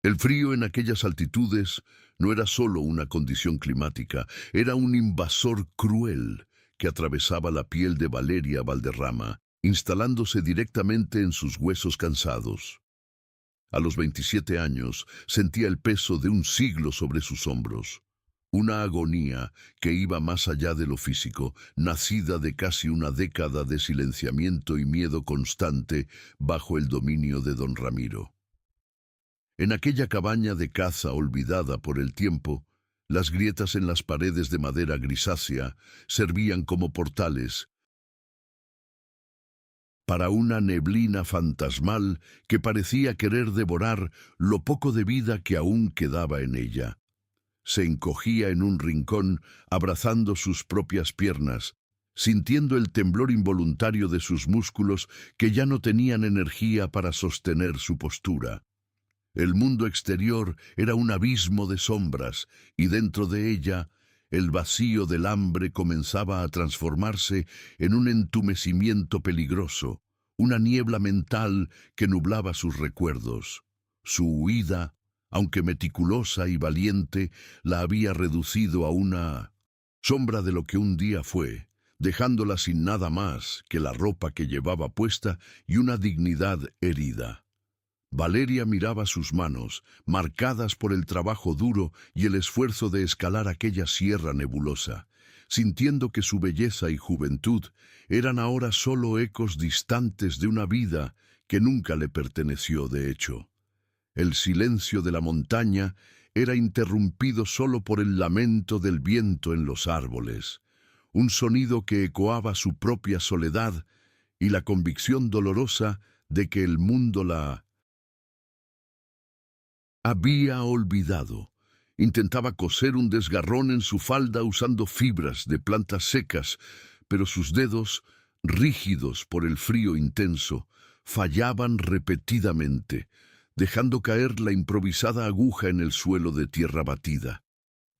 El frío en aquellas altitudes no era solo una condición climática, era un invasor cruel que atravesaba la piel de Valeria Valderrama, instalándose directamente en sus huesos cansados. A los 27 años sentía el peso de un siglo sobre sus hombros. Una agonía que iba más allá de lo físico, nacida de casi una década de silenciamiento y miedo constante bajo el dominio de don Ramiro. En aquella cabaña de caza olvidada por el tiempo, las grietas en las paredes de madera grisácea servían como portales para una neblina fantasmal que parecía querer devorar lo poco de vida que aún quedaba en ella. Se encogía en un rincón, abrazando sus propias piernas, sintiendo el temblor involuntario de sus músculos que ya no tenían energía para sostener su postura. El mundo exterior era un abismo de sombras, y dentro de ella, el vacío del hambre comenzaba a transformarse en un entumecimiento peligroso, una niebla mental que nublaba sus recuerdos. Su huida, aunque meticulosa y valiente, la había reducido a una sombra de lo que un día fue, dejándola sin nada más que la ropa que llevaba puesta y una dignidad herida. Valeria miraba sus manos, marcadas por el trabajo duro y el esfuerzo de escalar aquella sierra nebulosa, sintiendo que su belleza y juventud eran ahora solo ecos distantes de una vida que nunca le perteneció de hecho. El silencio de la montaña era interrumpido solo por el lamento del viento en los árboles, un sonido que ecoaba su propia soledad y la convicción dolorosa de que el mundo la había olvidado. Intentaba coser un desgarrón en su falda usando fibras de plantas secas, pero sus dedos, rígidos por el frío intenso, fallaban repetidamente, dejando caer la improvisada aguja en el suelo de tierra batida.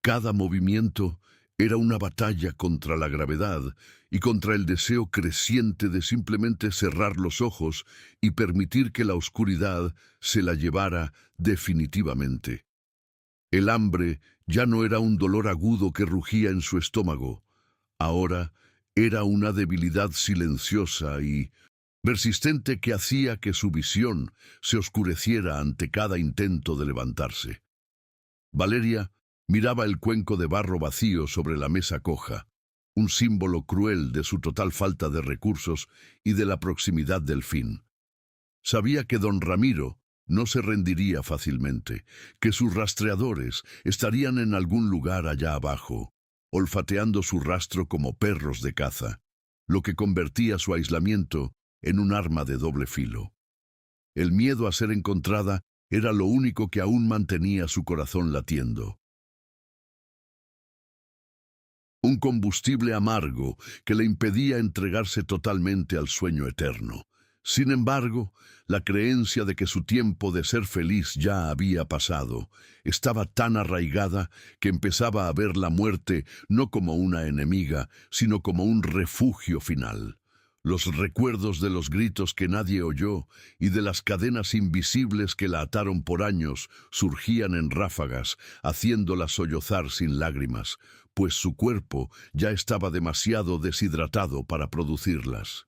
Cada movimiento era una batalla contra la gravedad y contra el deseo creciente de simplemente cerrar los ojos y permitir que la oscuridad se la llevara definitivamente. El hambre ya no era un dolor agudo que rugía en su estómago. Ahora era una debilidad silenciosa y persistente que hacía que su visión se oscureciera ante cada intento de levantarse. Valeria miraba el cuenco de barro vacío sobre la mesa coja, un símbolo cruel de su total falta de recursos y de la proximidad del fin. Sabía que don Ramiro no se rendiría fácilmente, que sus rastreadores estarían en algún lugar allá abajo, olfateando su rastro como perros de caza, lo que convertía su aislamiento en un arma de doble filo. El miedo a ser encontrada era lo único que aún mantenía su corazón latiendo. Un combustible amargo que le impedía entregarse totalmente al sueño eterno. Sin embargo, la creencia de que su tiempo de ser feliz ya había pasado estaba tan arraigada que empezaba a ver la muerte no como una enemiga, sino como un refugio final. Los recuerdos de los gritos que nadie oyó y de las cadenas invisibles que la ataron por años surgían en ráfagas, haciéndola sollozar sin lágrimas, pues su cuerpo ya estaba demasiado deshidratado para producirlas.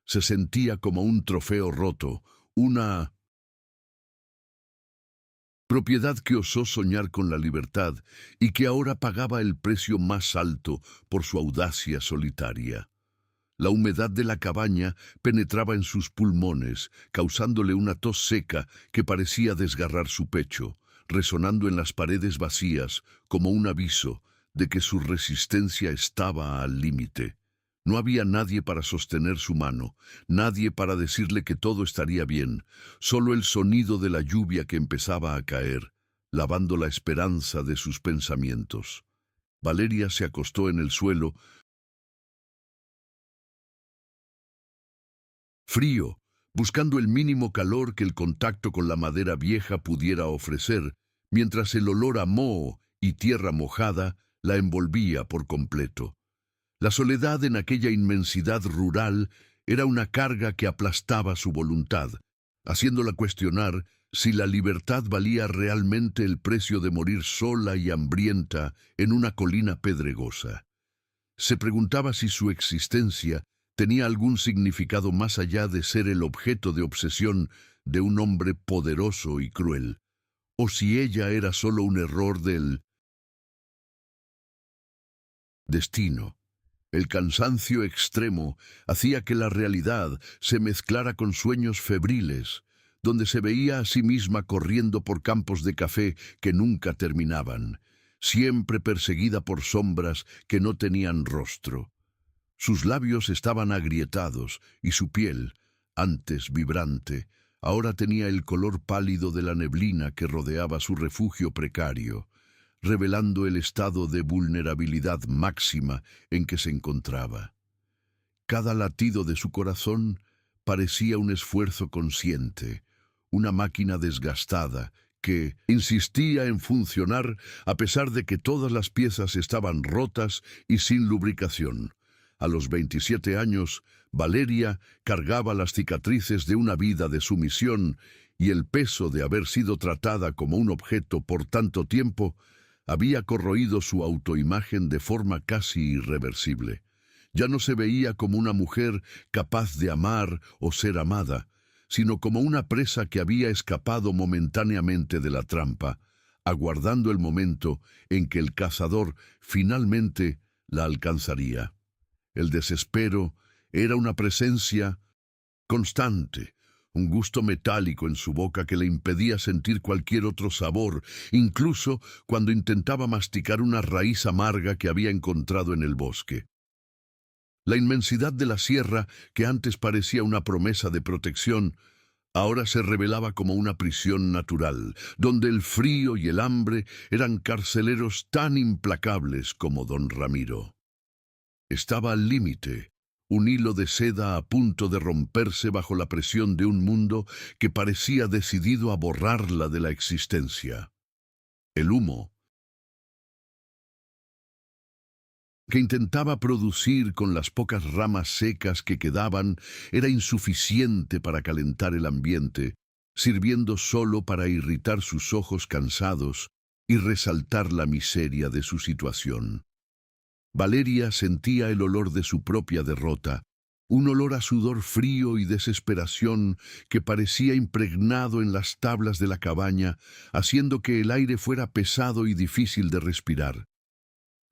Se sentía como un trofeo roto, una propiedad que osó soñar con la libertad y que ahora pagaba el precio más alto por su audacia solitaria. La humedad de la cabaña penetraba en sus pulmones, causándole una tos seca que parecía desgarrar su pecho, resonando en las paredes vacías como un aviso de que su resistencia estaba al límite. No había nadie para sostener su mano, nadie para decirle que todo estaría bien, solo el sonido de la lluvia que empezaba a caer, lavando la esperanza de sus pensamientos. Valeria se acostó en el suelo, frío, buscando el mínimo calor que el contacto con la madera vieja pudiera ofrecer, mientras el olor a moho y tierra mojada la envolvía por completo. La soledad en aquella inmensidad rural era una carga que aplastaba su voluntad, haciéndola cuestionar si la libertad valía realmente el precio de morir sola y hambrienta en una colina pedregosa. Se preguntaba si su existencia tenía algún significado más allá de ser el objeto de obsesión de un hombre poderoso y cruel, o si ella era solo un error del destino. El cansancio extremo hacía que la realidad se mezclara con sueños febriles, donde se veía a sí misma corriendo por campos de café que nunca terminaban, siempre perseguida por sombras que no tenían rostro. Sus labios estaban agrietados y su piel, antes vibrante, ahora tenía el color pálido de la neblina que rodeaba su refugio precario, revelando el estado de vulnerabilidad máxima en que se encontraba. Cada latido de su corazón parecía un esfuerzo consciente, una máquina desgastada que insistía en funcionar a pesar de que todas las piezas estaban rotas y sin lubricación. A los 27 años, Valeria cargaba las cicatrices de una vida de sumisión y el peso de haber sido tratada como un objeto por tanto tiempo había corroído su autoimagen de forma casi irreversible. Ya no se veía como una mujer capaz de amar o ser amada, sino como una presa que había escapado momentáneamente de la trampa, aguardando el momento en que el cazador finalmente la alcanzaría. El desespero era una presencia constante, un gusto metálico en su boca que le impedía sentir cualquier otro sabor, incluso cuando intentaba masticar una raíz amarga que había encontrado en el bosque. La inmensidad de la sierra, que antes parecía una promesa de protección, ahora se revelaba como una prisión natural, donde el frío y el hambre eran carceleros tan implacables como don Ramiro. Estaba al límite, un hilo de seda a punto de romperse bajo la presión de un mundo que parecía decidido a borrarla de la existencia. El humo que intentaba producir con las pocas ramas secas que quedaban era insuficiente para calentar el ambiente, sirviendo solo para irritar sus ojos cansados y resaltar la miseria de su situación. Valeria sentía el olor de su propia derrota, un olor a sudor frío y desesperación que parecía impregnado en las tablas de la cabaña, haciendo que el aire fuera pesado y difícil de respirar.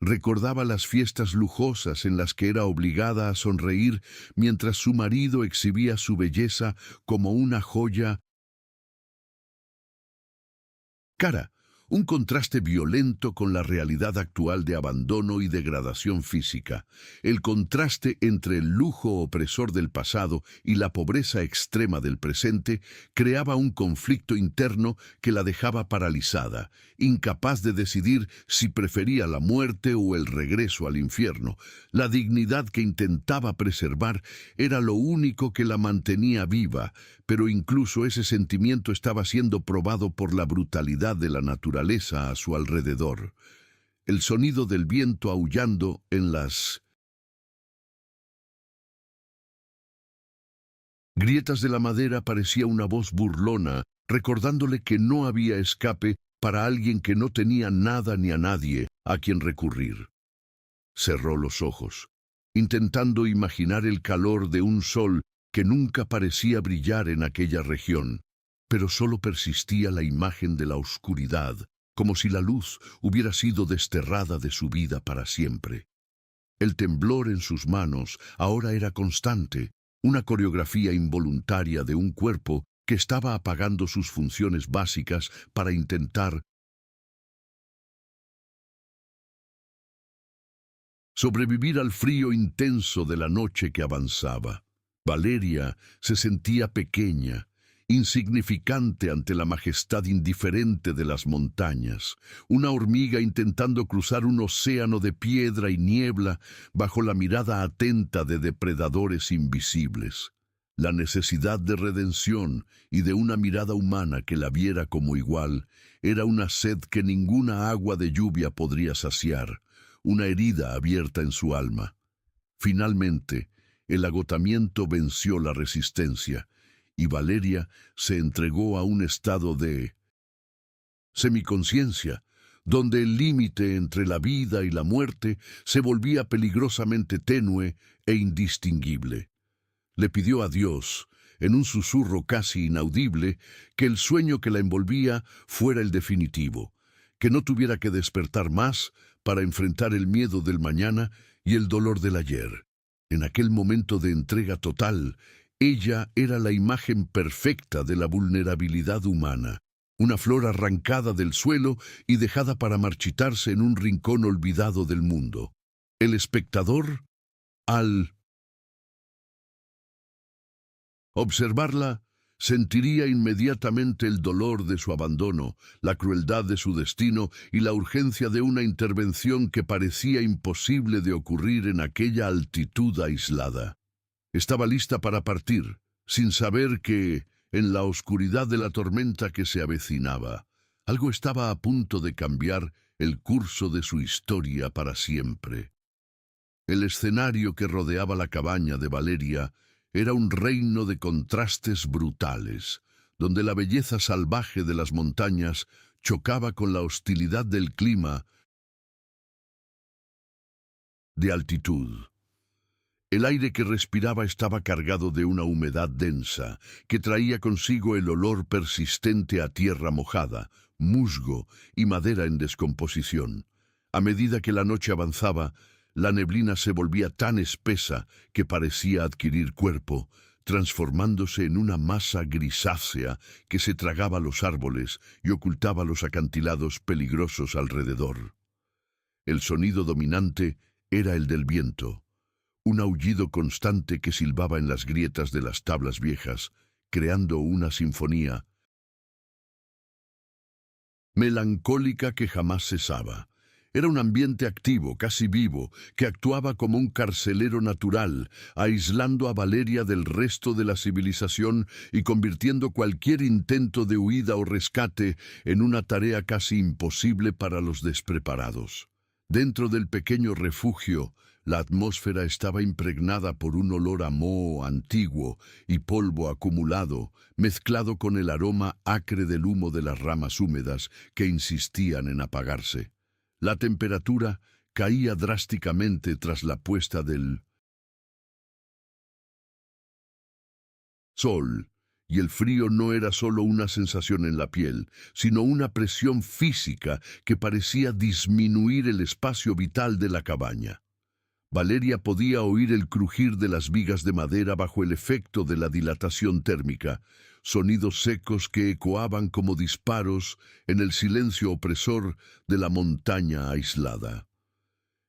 Recordaba las fiestas lujosas en las que era obligada a sonreír mientras su marido exhibía su belleza como una joya cara, un contraste violento con la realidad actual de abandono y degradación física, el contraste entre el lujo opresor del pasado y la pobreza extrema del presente creaba un conflicto interno que la dejaba paralizada, incapaz de decidir si prefería la muerte o el regreso al infierno. La dignidad que intentaba preservar era lo único que la mantenía viva, pero incluso ese sentimiento estaba siendo probado por la brutalidad de la naturaleza a su alrededor. El sonido del viento aullando en las grietas de la madera parecía una voz burlona, recordándole que no había escape para alguien que no tenía nada ni a nadie a quien recurrir. Cerró los ojos, intentando imaginar el calor de un sol que nunca parecía brillar en aquella región, pero solo persistía la imagen de la oscuridad, como si la luz hubiera sido desterrada de su vida para siempre. El temblor en sus manos ahora era constante, una coreografía involuntaria de un cuerpo que estaba apagando sus funciones básicas para intentar sobrevivir al frío intenso de la noche que avanzaba. Valeria se sentía pequeña, insignificante ante la majestad indiferente de las montañas, una hormiga intentando cruzar un océano de piedra y niebla bajo la mirada atenta de depredadores invisibles. La necesidad de redención y de una mirada humana que la viera como igual era una sed que ninguna agua de lluvia podría saciar, una herida abierta en su alma. Finalmente, el agotamiento venció la resistencia, y Valeria se entregó a un estado de semiconciencia, donde el límite entre la vida y la muerte se volvía peligrosamente tenue e indistinguible. Le pidió a Dios, en un susurro casi inaudible, que el sueño que la envolvía fuera el definitivo, que no tuviera que despertar más para enfrentar el miedo del mañana y el dolor del ayer. En aquel momento de entrega total, ella era la imagen perfecta de la vulnerabilidad humana, una flor arrancada del suelo y dejada para marchitarse en un rincón olvidado del mundo. El espectador, al observarla, sentiría inmediatamente el dolor de su abandono, la crueldad de su destino y la urgencia de una intervención que parecía imposible de ocurrir en aquella altitud aislada. Estaba lista para partir, sin saber que, en la oscuridad de la tormenta que se avecinaba, algo estaba a punto de cambiar el curso de su historia para siempre. El escenario que rodeaba la cabaña de Valeria era un reino de contrastes brutales, donde la belleza salvaje de las montañas chocaba con la hostilidad del clima de altitud. El aire que respiraba estaba cargado de una humedad densa, que traía consigo el olor persistente a tierra mojada, musgo y madera en descomposición. A medida que la noche avanzaba, la neblina se volvía tan espesa que parecía adquirir cuerpo, transformándose en una masa grisácea que se tragaba los árboles y ocultaba los acantilados peligrosos alrededor. El sonido dominante era el del viento, un aullido constante que silbaba en las grietas de las tablas viejas, creando una sinfonía melancólica que jamás cesaba. Era un ambiente activo, casi vivo, que actuaba como un carcelero natural, aislando a Valeria del resto de la civilización y convirtiendo cualquier intento de huida o rescate en una tarea casi imposible para los despreparados. Dentro del pequeño refugio, la atmósfera estaba impregnada por un olor a moho antiguo y polvo acumulado, mezclado con el aroma acre del humo de las ramas húmedas que insistían en apagarse. La temperatura caía drásticamente tras la puesta del sol, y el frío no era solo una sensación en la piel, sino una presión física que parecía disminuir el espacio vital de la cabaña. Valeria podía oír el crujir de las vigas de madera bajo el efecto de la dilatación térmica, sonidos secos que ecoaban como disparos en el silencio opresor de la montaña aislada.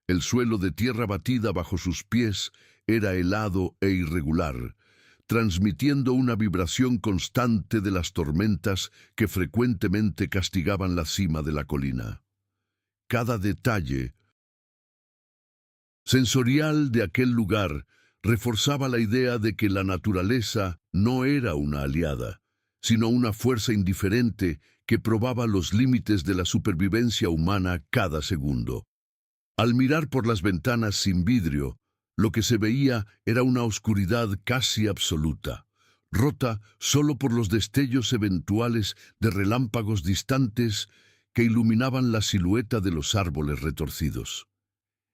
El suelo de tierra batida bajo sus pies era helado e irregular, transmitiendo una vibración constante de las tormentas que frecuentemente castigaban la cima de la colina. Cada detalle sensorial de aquel lugar reforzaba la idea de que la naturaleza no era una aliada, sino una fuerza indiferente que probaba los límites de la supervivencia humana cada segundo. Al mirar por las ventanas sin vidrio, lo que se veía era una oscuridad casi absoluta, rota solo por los destellos eventuales de relámpagos distantes que iluminaban la silueta de los árboles retorcidos.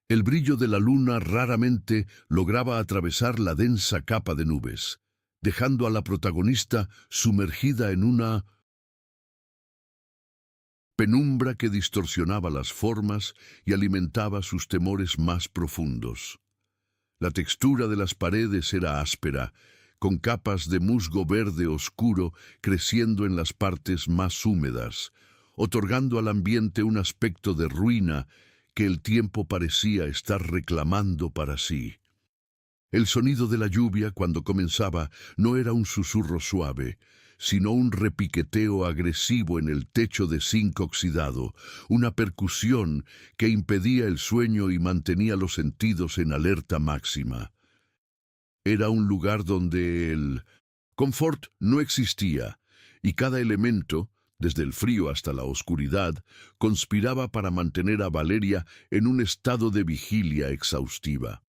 El brillo de la luna raramente lograba atravesar la densa capa de nubes, dejando a la protagonista sumergida en una penumbra que distorsionaba las formas y alimentaba sus temores más profundos. La textura de las paredes era áspera, con capas de musgo verde oscuro creciendo en las partes más húmedas, otorgando al ambiente un aspecto de ruina que el tiempo parecía estar reclamando para sí. El sonido de la lluvia, cuando comenzaba, no era un susurro suave, sino un repiqueteo agresivo en el techo de zinc oxidado, una percusión que impedía el sueño y mantenía los sentidos en alerta máxima. Era un lugar donde el confort no existía, y cada elemento, desde el frío hasta la oscuridad, conspiraba para mantener a Valeria en un estado de vigilia exhaustiva.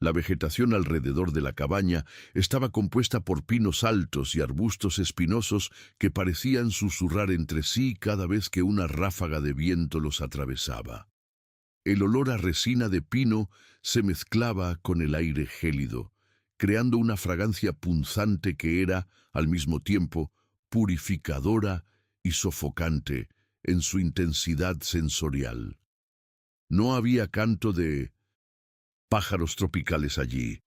La vegetación alrededor de la cabaña estaba compuesta por pinos altos y arbustos espinosos que parecían susurrar entre sí cada vez que una ráfaga de viento los atravesaba. El olor a resina de pino se mezclaba con el aire gélido, creando una fragancia punzante que era, al mismo tiempo, purificadora y sofocante en su intensidad sensorial. No había canto de pájaros tropicales allí.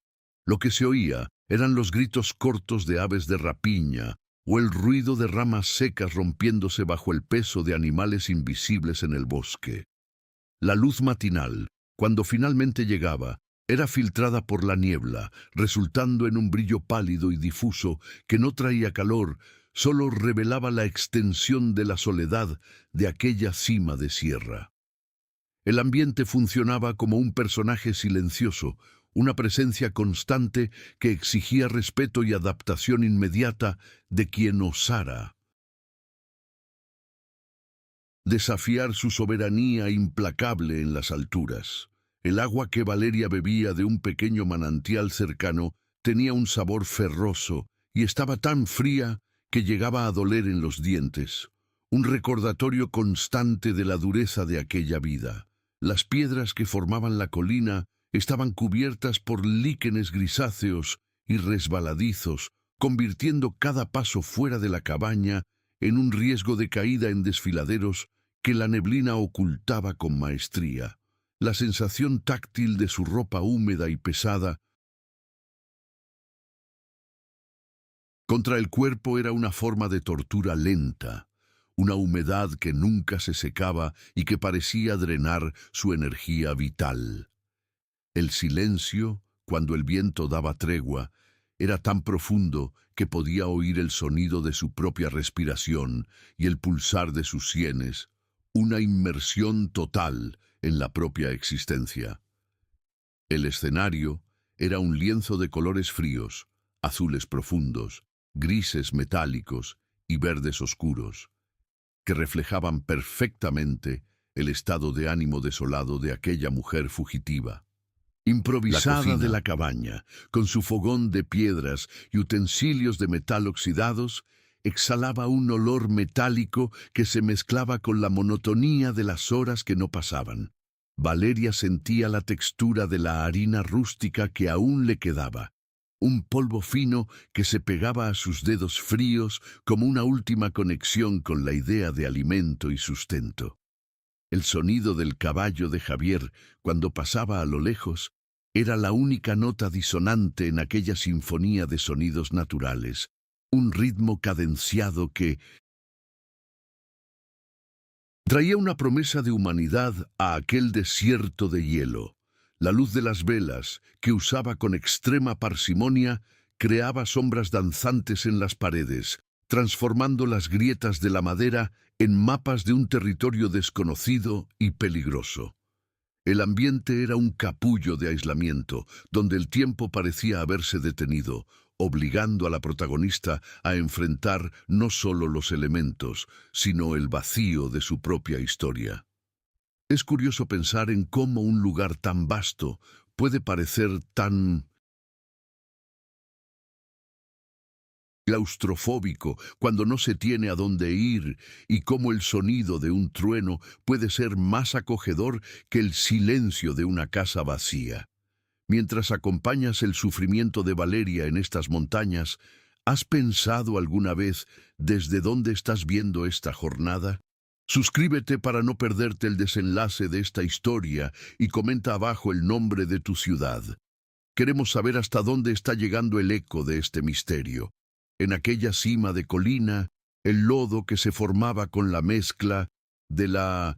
Lo que se oía eran los gritos cortos de aves de rapiña o el ruido de ramas secas rompiéndose bajo el peso de animales invisibles en el bosque. La luz matinal, cuando finalmente llegaba, era filtrada por la niebla, resultando en un brillo pálido y difuso que no traía calor, solo revelaba la extensión de la soledad de aquella cima de sierra. El ambiente funcionaba como un personaje silencioso, una presencia constante que exigía respeto y adaptación inmediata de quien osara desafiar su soberanía implacable en las alturas. El agua que Valeria bebía de un pequeño manantial cercano tenía un sabor ferroso y estaba tan fría que llegaba a doler en los dientes, un recordatorio constante de la dureza de aquella vida. Las piedras que formaban la colina estaban cubiertas por líquenes grisáceos y resbaladizos, convirtiendo cada paso fuera de la cabaña en un riesgo de caída en desfiladeros que la neblina ocultaba con maestría. La sensación táctil de su ropa húmeda y pesada contra el cuerpo era una forma de tortura lenta, una humedad que nunca se secaba y que parecía drenar su energía vital. El silencio, cuando el viento daba tregua, era tan profundo que podía oír el sonido de su propia respiración y el pulsar de sus sienes, una inmersión total en la propia existencia. El escenario era un lienzo de colores fríos, azules profundos, grises metálicos y verdes oscuros, que reflejaban perfectamente el estado de ánimo desolado de aquella mujer fugitiva. Improvisada de la cabaña, con su fogón de piedras y utensilios de metal oxidados, exhalaba un olor metálico que se mezclaba con la monotonía de las horas que no pasaban. Valeria sentía la textura de la harina rústica que aún le quedaba, un polvo fino que se pegaba a sus dedos fríos como una última conexión con la idea de alimento y sustento. El sonido del caballo de Javier, cuando pasaba a lo lejos, era la única nota disonante en aquella sinfonía de sonidos naturales, un ritmo cadenciado que traía una promesa de humanidad a aquel desierto de hielo. La luz de las velas, que usaba con extrema parsimonia, creaba sombras danzantes en las paredes, transformando las grietas de la madera en mapas de un territorio desconocido y peligroso. El ambiente era un capullo de aislamiento, donde el tiempo parecía haberse detenido, obligando a la protagonista a enfrentar no solo los elementos, sino el vacío de su propia historia. Es curioso pensar en cómo un lugar tan vasto puede parecer tan claustrofóbico cuando no se tiene a dónde ir y cómo el sonido de un trueno puede ser más acogedor que el silencio de una casa vacía. Mientras acompañas el sufrimiento de Valeria en estas montañas, ¿has pensado alguna vez desde dónde estás viendo esta jornada? Suscríbete para no perderte el desenlace de esta historia y comenta abajo el nombre de tu ciudad. Queremos saber hasta dónde está llegando el eco de este misterio. En aquella cima de colina, el lodo que se formaba con la mezcla de la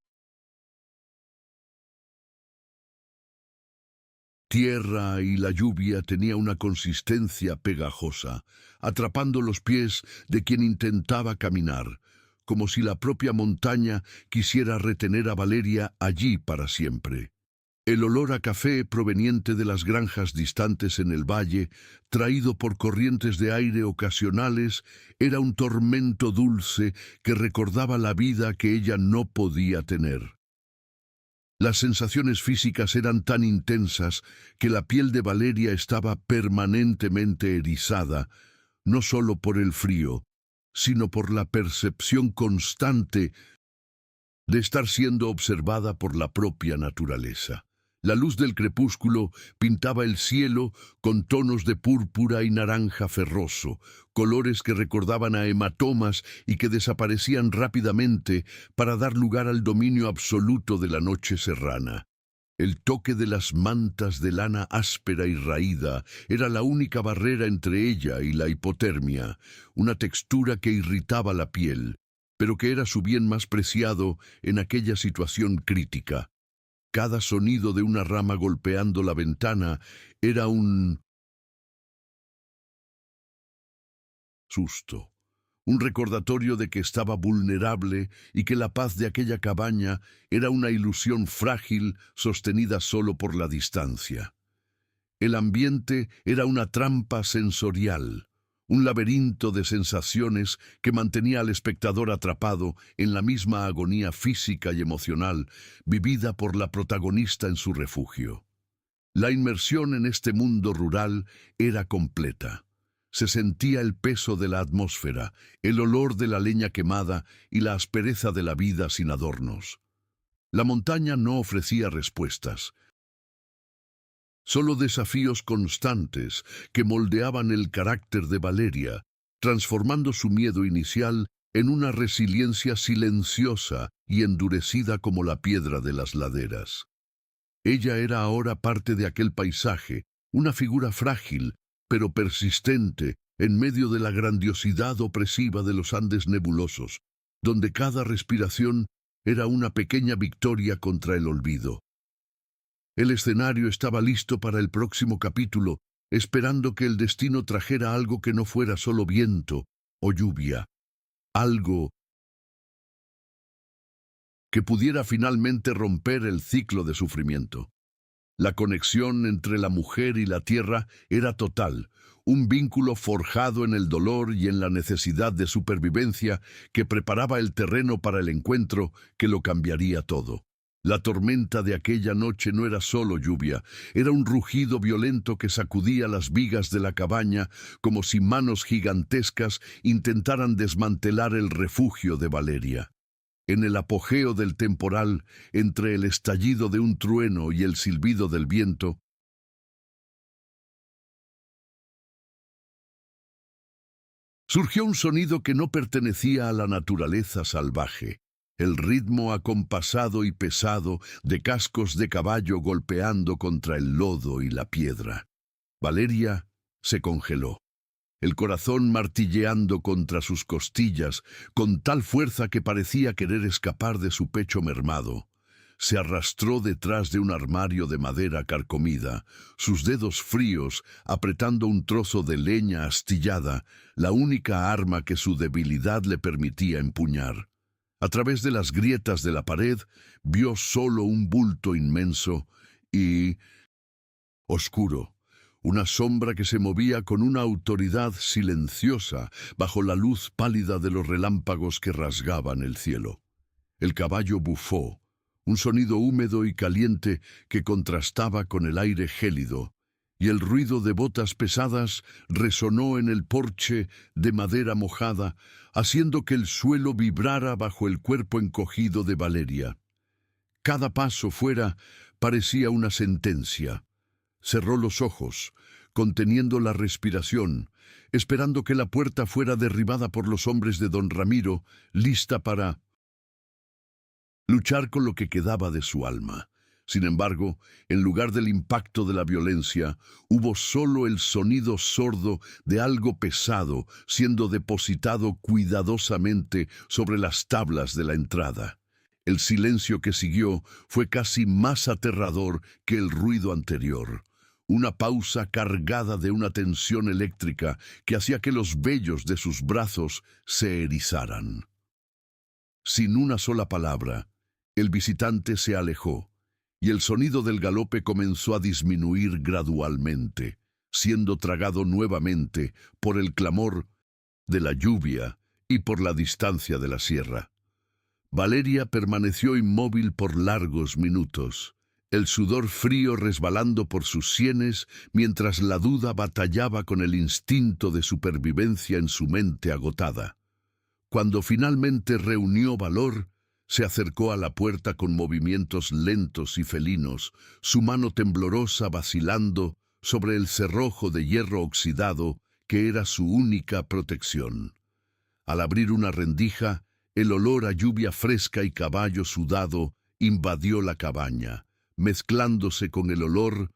tierra y la lluvia tenía una consistencia pegajosa, atrapando los pies de quien intentaba caminar, como si la propia montaña quisiera retener a Valeria allí para siempre. El olor a café proveniente de las granjas distantes en el valle, traído por corrientes de aire ocasionales, era un tormento dulce que recordaba la vida que ella no podía tener. Las sensaciones físicas eran tan intensas que la piel de Valeria estaba permanentemente erizada, no solo por el frío, sino por la percepción constante de estar siendo observada por la propia naturaleza. La luz del crepúsculo pintaba el cielo con tonos de púrpura y naranja ferroso, colores que recordaban a hematomas y que desaparecían rápidamente para dar lugar al dominio absoluto de la noche serrana. El toque de las mantas de lana áspera y raída era la única barrera entre ella y la hipotermia, una textura que irritaba la piel, pero que era su bien más preciado en aquella situación crítica. Cada sonido de una rama golpeando la ventana era un susto, un recordatorio de que estaba vulnerable y que la paz de aquella cabaña era una ilusión frágil sostenida solo por la distancia. El ambiente era una trampa sensorial, un laberinto de sensaciones que mantenía al espectador atrapado en la misma agonía física y emocional vivida por la protagonista en su refugio. La inmersión en este mundo rural era completa. Se sentía el peso de la atmósfera, el olor de la leña quemada y la aspereza de la vida sin adornos. La montaña no ofrecía respuestas, solo desafíos constantes que moldeaban el carácter de Valeria, transformando su miedo inicial en una resiliencia silenciosa y endurecida como la piedra de las laderas. Ella era ahora parte de aquel paisaje, una figura frágil, pero persistente, en medio de la grandiosidad opresiva de los Andes nebulosos, donde cada respiración era una pequeña victoria contra el olvido. El escenario estaba listo para el próximo capítulo, esperando que el destino trajera algo que no fuera solo viento o lluvia, algo que pudiera finalmente romper el ciclo de sufrimiento. La conexión entre la mujer y la tierra era total, un vínculo forjado en el dolor y en la necesidad de supervivencia que preparaba el terreno para el encuentro que lo cambiaría todo. La tormenta de aquella noche no era solo lluvia, era un rugido violento que sacudía las vigas de la cabaña como si manos gigantescas intentaran desmantelar el refugio de Valeria. En el apogeo del temporal, entre el estallido de un trueno y el silbido del viento, surgió un sonido que no pertenecía a la naturaleza salvaje. El ritmo acompasado y pesado de cascos de caballo golpeando contra el lodo y la piedra. Valeria se congeló, el corazón martilleando contra sus costillas con tal fuerza que parecía querer escapar de su pecho mermado. Se arrastró detrás de un armario de madera carcomida, sus dedos fríos apretando un trozo de leña astillada, la única arma que su debilidad le permitía empuñar. A través de las grietas de la pared, vio solo un bulto inmenso y oscuro, una sombra que se movía con una autoridad silenciosa bajo la luz pálida de los relámpagos que rasgaban el cielo. El caballo bufó, un sonido húmedo y caliente que contrastaba con el aire gélido, y el ruido de botas pesadas resonó en el porche de madera mojada, haciendo que el suelo vibrara bajo el cuerpo encogido de Valeria. Cada paso fuera parecía una sentencia. Cerró los ojos, conteniendo la respiración, esperando que la puerta fuera derribada por los hombres de don Ramiro, lista para luchar con lo que quedaba de su alma. Sin embargo, en lugar del impacto de la violencia, hubo solo el sonido sordo de algo pesado siendo depositado cuidadosamente sobre las tablas de la entrada. El silencio que siguió fue casi más aterrador que el ruido anterior. Una pausa cargada de una tensión eléctrica que hacía que los vellos de sus brazos se erizaran. Sin una sola palabra, el visitante se alejó, y el sonido del galope comenzó a disminuir gradualmente, siendo tragado nuevamente por el clamor de la lluvia y por la distancia de la sierra. Valeria permaneció inmóvil por largos minutos, el sudor frío resbalando por sus sienes mientras la duda batallaba con el instinto de supervivencia en su mente agotada. Cuando finalmente reunió valor, se acercó a la puerta con movimientos lentos y felinos, su mano temblorosa vacilando sobre el cerrojo de hierro oxidado que era su única protección. Al abrir una rendija, el olor a lluvia fresca y caballo sudado invadió la cabaña, mezclándose con el olor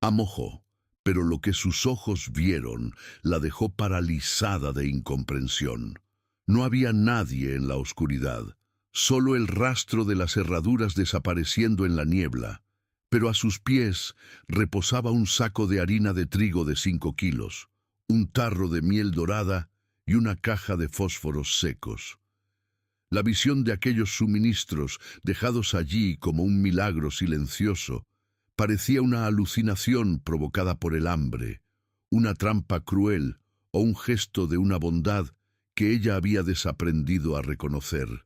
a mojo, pero lo que sus ojos vieron la dejó paralizada de incomprensión. No había nadie en la oscuridad, solo el rastro de las herraduras desapareciendo en la niebla, pero a sus pies reposaba un saco de harina de trigo de 5 kilos, un tarro de miel dorada y una caja de fósforos secos. La visión de aquellos suministros, dejados allí como un milagro silencioso, parecía una alucinación provocada por el hambre, una trampa cruel o un gesto de una bondad que ella había desaprendido a reconocer.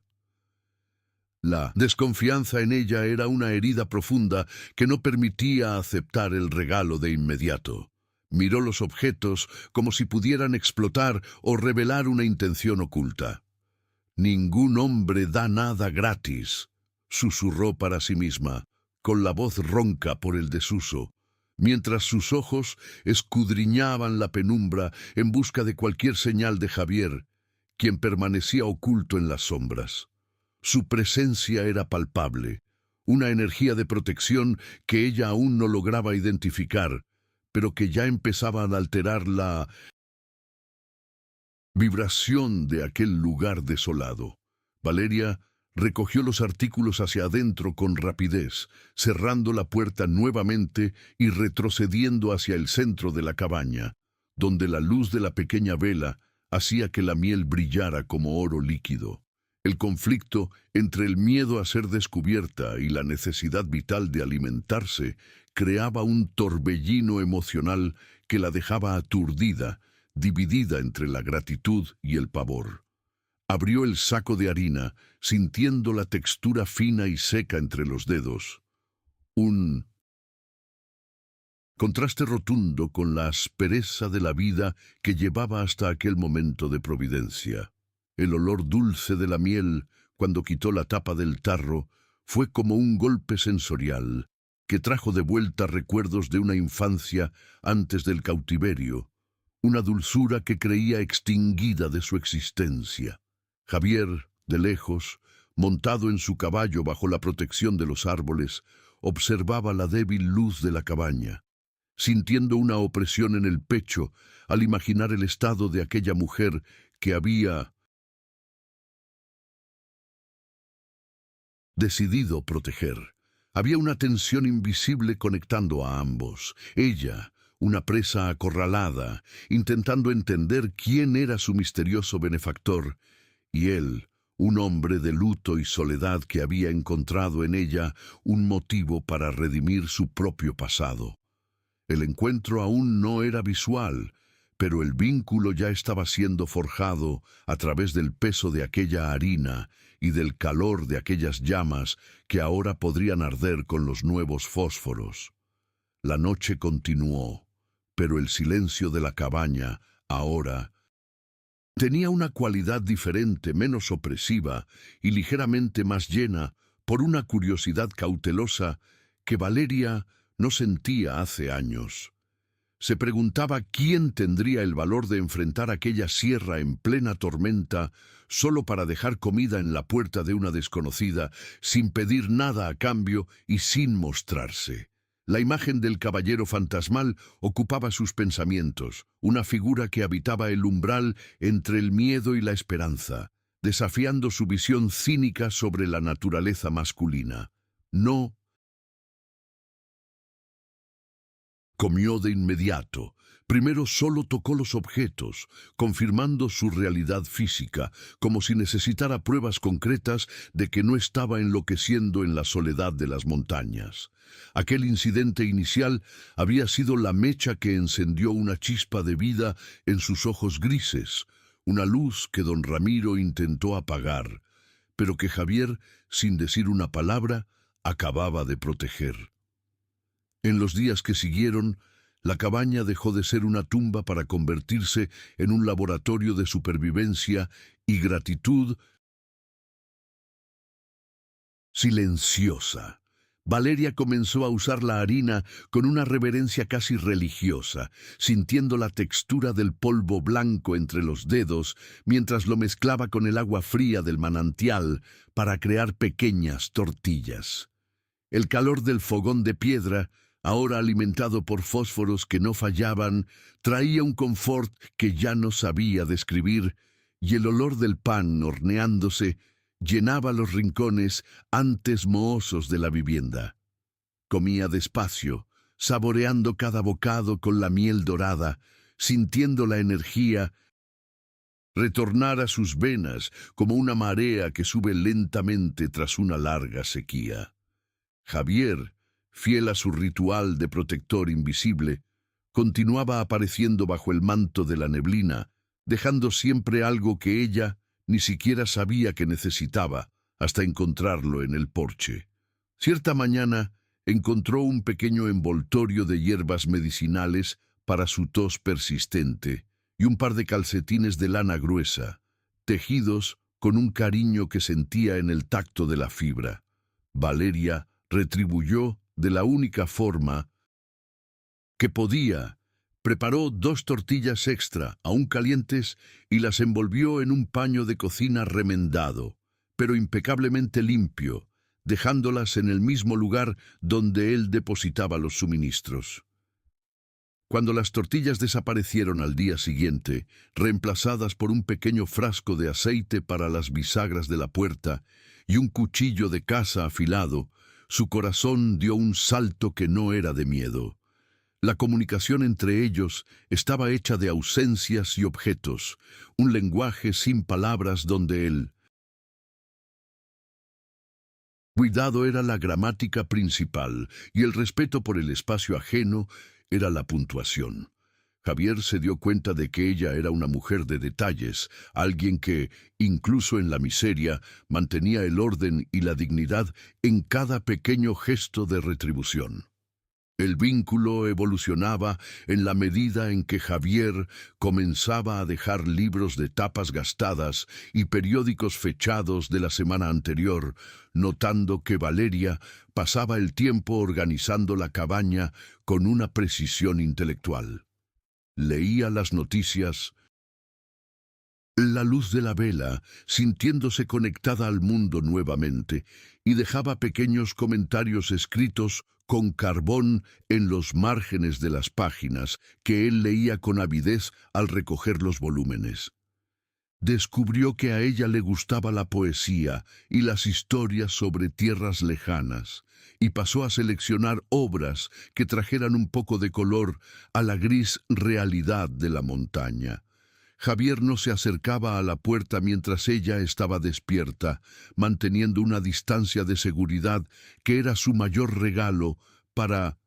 La desconfianza en ella era una herida profunda que no permitía aceptar el regalo de inmediato. Miró los objetos como si pudieran explotar o revelar una intención oculta. «Ningún hombre da nada gratis», susurró para sí misma, con la voz ronca por el desuso, mientras sus ojos escudriñaban la penumbra en busca de cualquier señal de Javier, quien permanecía oculto en las sombras. Su presencia era palpable, una energía de protección que ella aún no lograba identificar, pero que ya empezaba a alterar la vibración de aquel lugar desolado. Valeria recogió los artículos hacia adentro con rapidez, cerrando la puerta nuevamente y retrocediendo hacia el centro de la cabaña, donde la luz de la pequeña vela hacía que la miel brillara como oro líquido. El conflicto entre el miedo a ser descubierta y la necesidad vital de alimentarse creaba un torbellino emocional que la dejaba aturdida, dividida entre la gratitud y el pavor. Abrió el saco de harina, sintiendo la textura fina y seca entre los dedos. Un contraste rotundo con la aspereza de la vida que llevaba hasta aquel momento de providencia. El olor dulce de la miel, cuando quitó la tapa del tarro, fue como un golpe sensorial que trajo de vuelta recuerdos de una infancia antes del cautiverio, una dulzura que creía extinguida de su existencia. Javier, de lejos, montado en su caballo bajo la protección de los árboles, observaba la débil luz de la cabaña, sintiendo una opresión en el pecho al imaginar el estado de aquella mujer que había decidido proteger. Había una tensión invisible conectando a ambos. Ella, una presa acorralada, intentando entender quién era su misterioso benefactor, y él, un hombre de luto y soledad que había encontrado en ella un motivo para redimir su propio pasado. El encuentro aún no era visual, pero el vínculo ya estaba siendo forjado a través del peso de aquella harina y del calor de aquellas llamas que ahora podrían arder con los nuevos fósforos. La noche continuó, pero el silencio de la cabaña, ahora, tenía una cualidad diferente, menos opresiva y ligeramente más llena por una curiosidad cautelosa que Valeria no sentía hace años. Se preguntaba quién tendría el valor de enfrentar aquella sierra en plena tormenta solo para dejar comida en la puerta de una desconocida, sin pedir nada a cambio y sin mostrarse. La imagen del caballero fantasmal ocupaba sus pensamientos, una figura que habitaba el umbral entre el miedo y la esperanza, desafiando su visión cínica sobre la naturaleza masculina. No comió de inmediato. Primero solo tocó los objetos, confirmando su realidad física, como si necesitara pruebas concretas de que no estaba enloqueciendo en la soledad de las montañas. Aquel incidente inicial había sido la mecha que encendió una chispa de vida en sus ojos grises, una luz que don Ramiro intentó apagar, pero que Javier, sin decir una palabra, acababa de proteger. En los días que siguieron, la cabaña dejó de ser una tumba para convertirse en un laboratorio de supervivencia y gratitud silenciosa. Valeria comenzó a usar la harina con una reverencia casi religiosa, sintiendo la textura del polvo blanco entre los dedos mientras lo mezclaba con el agua fría del manantial para crear pequeñas tortillas. El calor del fogón de piedra, ahora alimentado por fósforos que no fallaban, traía un confort que ya no sabía describir, y el olor del pan horneándose llenaba los rincones antes mohosos de la vivienda. Comía despacio, saboreando cada bocado con la miel dorada, sintiendo la energía retornar a sus venas como una marea que sube lentamente tras una larga sequía. Javier, fiel a su ritual de protector invisible, continuaba apareciendo bajo el manto de la neblina, dejando siempre algo que ella ni siquiera sabía que necesitaba hasta encontrarlo en el porche. Cierta mañana encontró un pequeño envoltorio de hierbas medicinales para su tos persistente y un par de calcetines de lana gruesa, tejidos con un cariño que sentía en el tacto de la fibra. Valeria retribuyó de la única forma que podía. Preparó 2 tortillas extra, aún calientes, y las envolvió en un paño de cocina remendado, pero impecablemente limpio, dejándolas en el mismo lugar donde él depositaba los suministros. Cuando las tortillas desaparecieron al día siguiente, reemplazadas por un pequeño frasco de aceite para las bisagras de la puerta y un cuchillo de caza afilado, su corazón dio un salto que no era de miedo. La comunicación entre ellos estaba hecha de ausencias y objetos, un lenguaje sin palabras donde el cuidado era la gramática principal y el respeto por el espacio ajeno era la puntuación. Javier se dio cuenta de que ella era una mujer de detalles, alguien que, incluso en la miseria, mantenía el orden y la dignidad en cada pequeño gesto de retribución. El vínculo evolucionaba en la medida en que Javier comenzaba a dejar libros de tapas gastadas y periódicos fechados de la semana anterior, notando que Valeria pasaba el tiempo organizando la cabaña con una precisión intelectual. Leía las noticias, la luz de la vela, sintiéndose conectada al mundo nuevamente, y dejaba pequeños comentarios escritos con carbón en los márgenes de las páginas que él leía con avidez al recoger los volúmenes. Descubrió que a ella le gustaba la poesía y las historias sobre tierras lejanas, y pasó a seleccionar obras que trajeran un poco de color a la gris realidad de la montaña. Javier no se acercaba a la puerta mientras ella estaba despierta, manteniendo una distancia de seguridad que era su mayor regalo para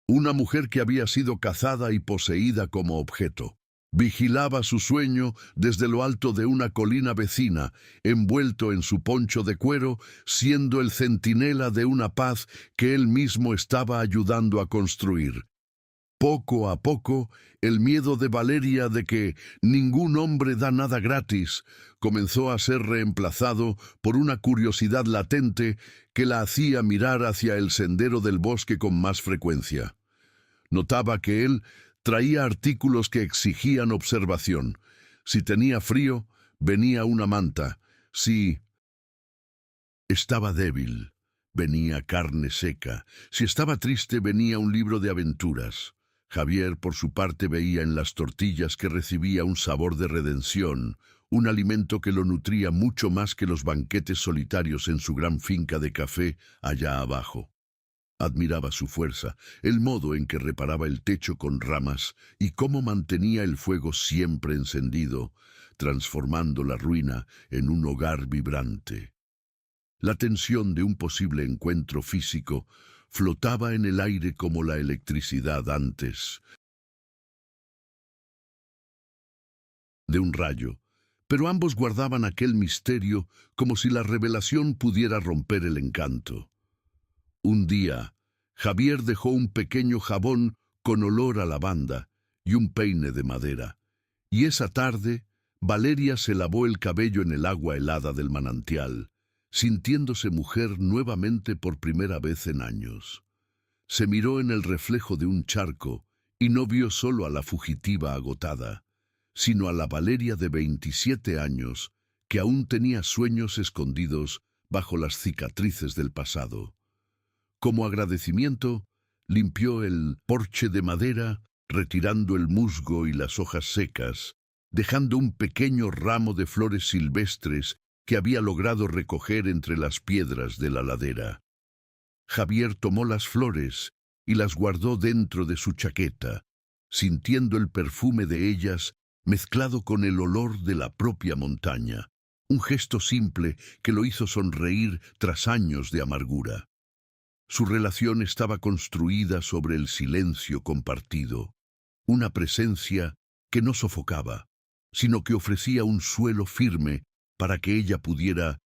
una mujer que había sido cazada y poseída como objeto. Vigilaba su sueño desde lo alto de una colina vecina, envuelto en su poncho de cuero, siendo el centinela de una paz que él mismo estaba ayudando a construir. Poco a poco, el miedo de Valeria de que ningún hombre da nada gratis comenzó a ser reemplazado por una curiosidad latente que la hacía mirar hacia el sendero del bosque con más frecuencia. Notaba que él traía artículos que exigían observación. Si tenía frío, venía una manta. Si estaba débil, venía carne seca. Si estaba triste, venía un libro de aventuras. Javier, por su parte, veía en las tortillas que recibía un sabor de redención, un alimento que lo nutría mucho más que los banquetes solitarios en su gran finca de café allá abajo. Admiraba su fuerza, el modo en que reparaba el techo con ramas y cómo mantenía el fuego siempre encendido, transformando la ruina en un hogar vibrante. La tensión de un posible encuentro físico flotaba en el aire como la electricidad antes de un rayo, pero ambos guardaban aquel misterio como si la revelación pudiera romper el encanto. Un día, Javier dejó un pequeño jabón con olor a lavanda y un peine de madera, y esa tarde Valeria se lavó el cabello en el agua helada del manantial, sintiéndose mujer nuevamente por primera vez en años. Se miró en el reflejo de un charco y no vio solo a la fugitiva agotada, sino a la Valeria de 27 años que aún tenía sueños escondidos bajo las cicatrices del pasado. Como agradecimiento, limpió el porche de madera, retirando el musgo y las hojas secas, dejando un pequeño ramo de flores silvestres que había logrado recoger entre las piedras de la ladera. Javier tomó las flores y las guardó dentro de su chaqueta, sintiendo el perfume de ellas mezclado con el olor de la propia montaña, un gesto simple que lo hizo sonreír tras años de amargura. Su relación estaba construida sobre el silencio compartido, una presencia que no sofocaba, sino que ofrecía un suelo firme para que ella pudiera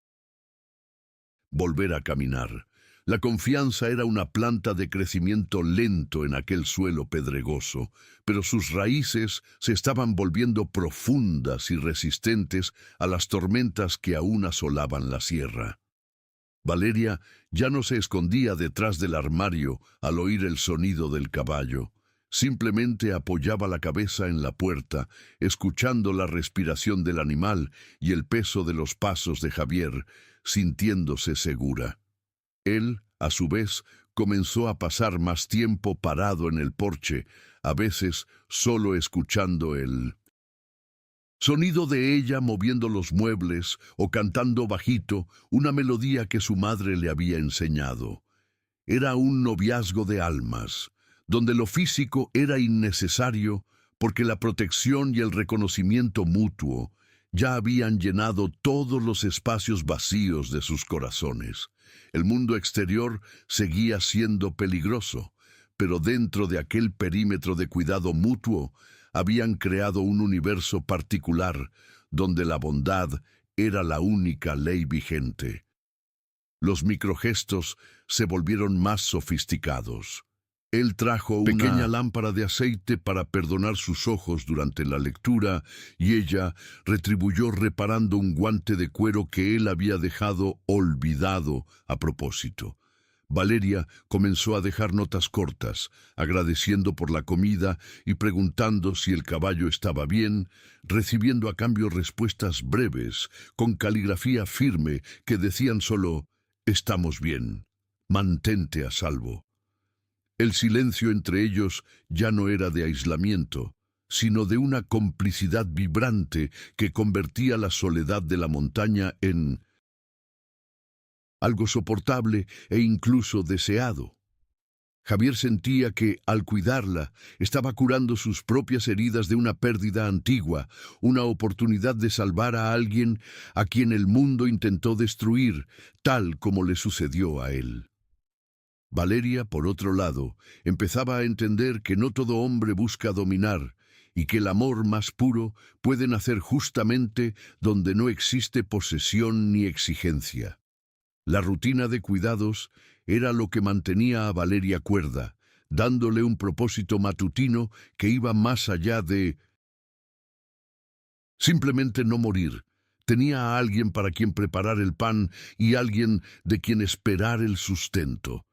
volver a caminar. La confianza era una planta de crecimiento lento en aquel suelo pedregoso, pero sus raíces se estaban volviendo profundas y resistentes a las tormentas que aún asolaban la sierra. Valeria ya no se escondía detrás del armario al oír el sonido del caballo. Simplemente apoyaba la cabeza en la puerta, escuchando la respiración del animal y el peso de los pasos de Javier, sintiéndose segura. Él, a su vez, comenzó a pasar más tiempo parado en el porche, a veces solo escuchando el sonido de ella moviendo los muebles o cantando bajito una melodía que su madre le había enseñado. Era un noviazgo de almas, donde lo físico era innecesario porque la protección y el reconocimiento mutuo ya habían llenado todos los espacios vacíos de sus corazones. El mundo exterior seguía siendo peligroso, pero dentro de aquel perímetro de cuidado mutuo habían creado un universo particular donde la bondad era la única ley vigente. Los microgestos se volvieron más sofisticados. Él trajo una pequeña lámpara de aceite para perdonar sus ojos durante la lectura y ella retribuyó reparando un guante de cuero que él había dejado olvidado a propósito. Valeria comenzó a dejar notas cortas, agradeciendo por la comida y preguntando si el caballo estaba bien, recibiendo a cambio respuestas breves, con caligrafía firme que decían solo «Estamos bien, mantente a salvo». El silencio entre ellos ya no era de aislamiento, sino de una complicidad vibrante que convertía la soledad de la montaña en algo soportable e incluso deseado. Javier sentía que, al cuidarla, estaba curando sus propias heridas de una pérdida antigua, una oportunidad de salvar a alguien a quien el mundo intentó destruir, tal como le sucedió a él. Valeria, por otro lado, empezaba a entender que no todo hombre busca dominar y que el amor más puro puede nacer justamente donde no existe posesión ni exigencia. La rutina de cuidados era lo que mantenía a Valeria cuerda, dándole un propósito matutino que iba más allá de simplemente no morir. Tenía a alguien para quien preparar el pan y alguien de quien esperar el sustento.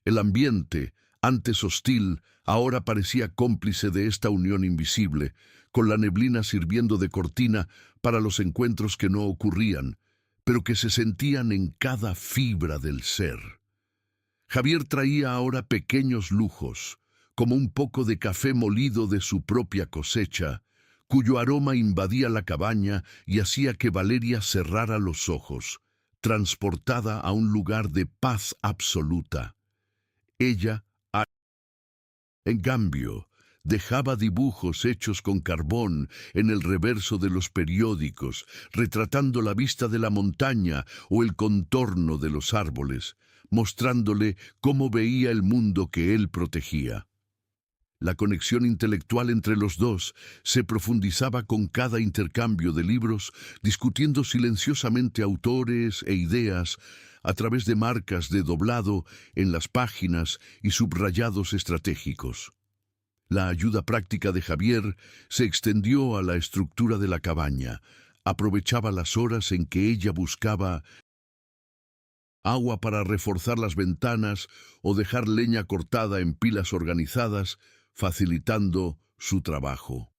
El ambiente, antes hostil, ahora parecía cómplice de esta unión invisible, con la neblina sirviendo de cortina para los encuentros que no ocurrían, pero que se sentían en cada fibra del ser. Javier traía ahora pequeños lujos, como un poco de café molido de su propia cosecha, cuyo aroma invadía la cabaña y hacía que Valeria cerrara los ojos, transportada a un lugar de paz absoluta. Ella, en cambio, dejaba dibujos hechos con carbón en el reverso de los periódicos, retratando la vista de la montaña o el contorno de los árboles, mostrándole cómo veía el mundo que él protegía. La conexión intelectual entre los dos se profundizaba con cada intercambio de libros, discutiendo silenciosamente autores e ideas a través de marcas de doblado en las páginas y subrayados estratégicos. La ayuda práctica de Javier se extendió a la estructura de la cabaña. Aprovechaba las horas en que ella buscaba agua para reforzar las ventanas o dejar leña cortada en pilas organizadas, facilitando su trabajo.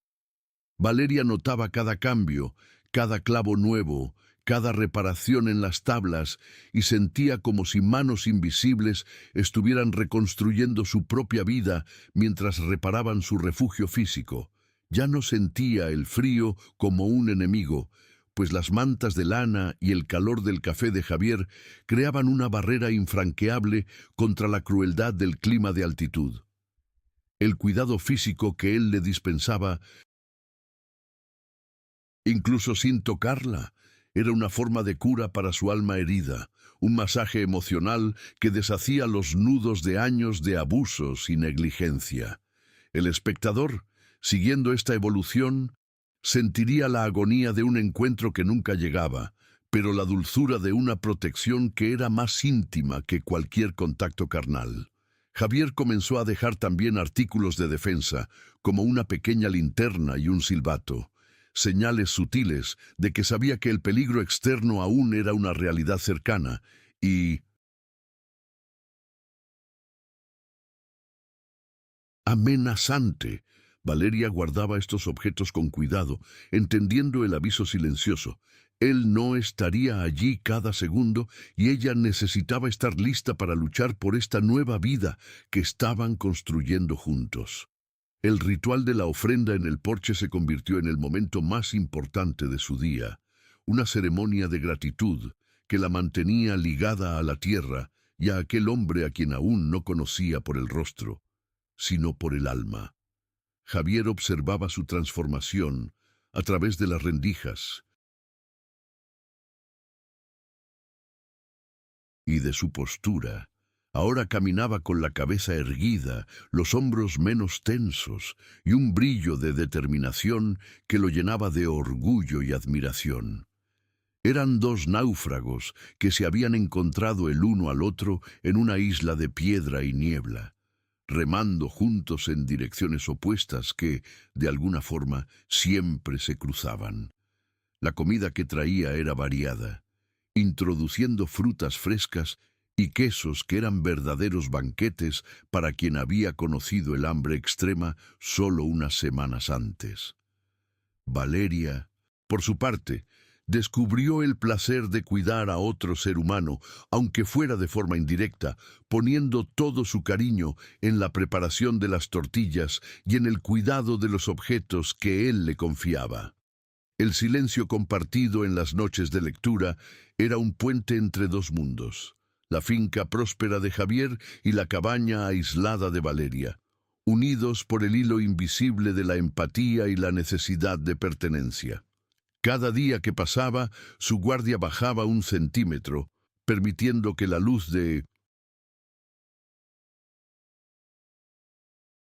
Valeria notaba cada cambio, cada clavo nuevo, cada reparación en las tablas y sentía como si manos invisibles estuvieran reconstruyendo su propia vida mientras reparaban su refugio físico. Ya no sentía el frío como un enemigo, pues las mantas de lana y el calor del café de Javier creaban una barrera infranqueable contra la crueldad del clima de altitud. El cuidado físico que él le dispensaba, incluso sin tocarla, era una forma de cura para su alma herida, un masaje emocional que deshacía los nudos de años de abusos y negligencia. El espectador, siguiendo esta evolución, sentiría la agonía de un encuentro que nunca llegaba, pero la dulzura de una protección que era más íntima que cualquier contacto carnal. Javier comenzó a dejar también artículos de defensa, como una pequeña linterna y un silbato, señales sutiles de que sabía que el peligro externo aún era una realidad cercana y amenazante. Valeria guardaba estos objetos con cuidado, entendiendo el aviso silencioso. Él no estaría allí cada segundo y ella necesitaba estar lista para luchar por esta nueva vida que estaban construyendo juntos. El ritual de la ofrenda en el porche se convirtió en el momento más importante de su día, una ceremonia de gratitud que la mantenía ligada a la tierra y a aquel hombre a quien aún no conocía por el rostro, sino por el alma. Javier observaba su transformación a través de las rendijas y de su postura. Ahora caminaba con la cabeza erguida, los hombros menos tensos y un brillo de determinación que lo llenaba de orgullo y admiración. Eran dos náufragos que se habían encontrado el uno al otro en una isla de piedra y niebla, remando juntos en direcciones opuestas que, de alguna forma, siempre se cruzaban. La comida que traía era variada, introduciendo frutas frescas y quesos que eran verdaderos banquetes para quien había conocido el hambre extrema solo unas semanas antes. Valeria, por su parte, descubrió el placer de cuidar a otro ser humano, aunque fuera de forma indirecta, poniendo todo su cariño en la preparación de las tortillas y en el cuidado de los objetos que él le confiaba. El silencio compartido en las noches de lectura era un puente entre dos mundos, la finca próspera de Javier y la cabaña aislada de Valeria, unidos por el hilo invisible de la empatía y la necesidad de pertenencia. Cada día que pasaba, su guardia bajaba 1 centímetro, permitiendo que la luz de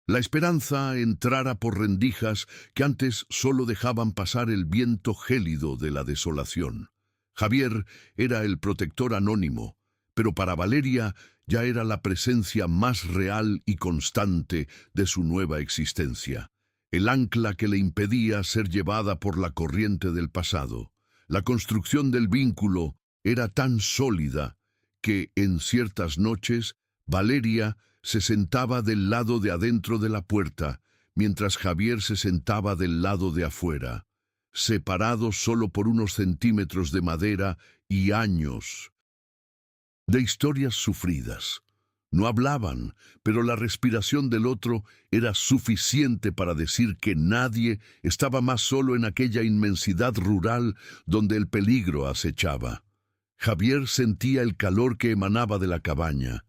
la esperanza entrara por rendijas que antes solo dejaban pasar el viento gélido de la desolación. Javier era el protector anónimo, pero para Valeria ya era la presencia más real y constante de su nueva existencia, el ancla que le impedía ser llevada por la corriente del pasado. La construcción del vínculo era tan sólida que, en ciertas noches, Valeria se sentaba del lado de adentro de la puerta, mientras Javier se sentaba del lado de afuera, separados solo por unos centímetros de madera y años de historias sufridas. No hablaban, pero la respiración del otro era suficiente para decir que nadie estaba más solo en aquella inmensidad rural donde el peligro acechaba. Javier sentía el calor que emanaba de la cabaña,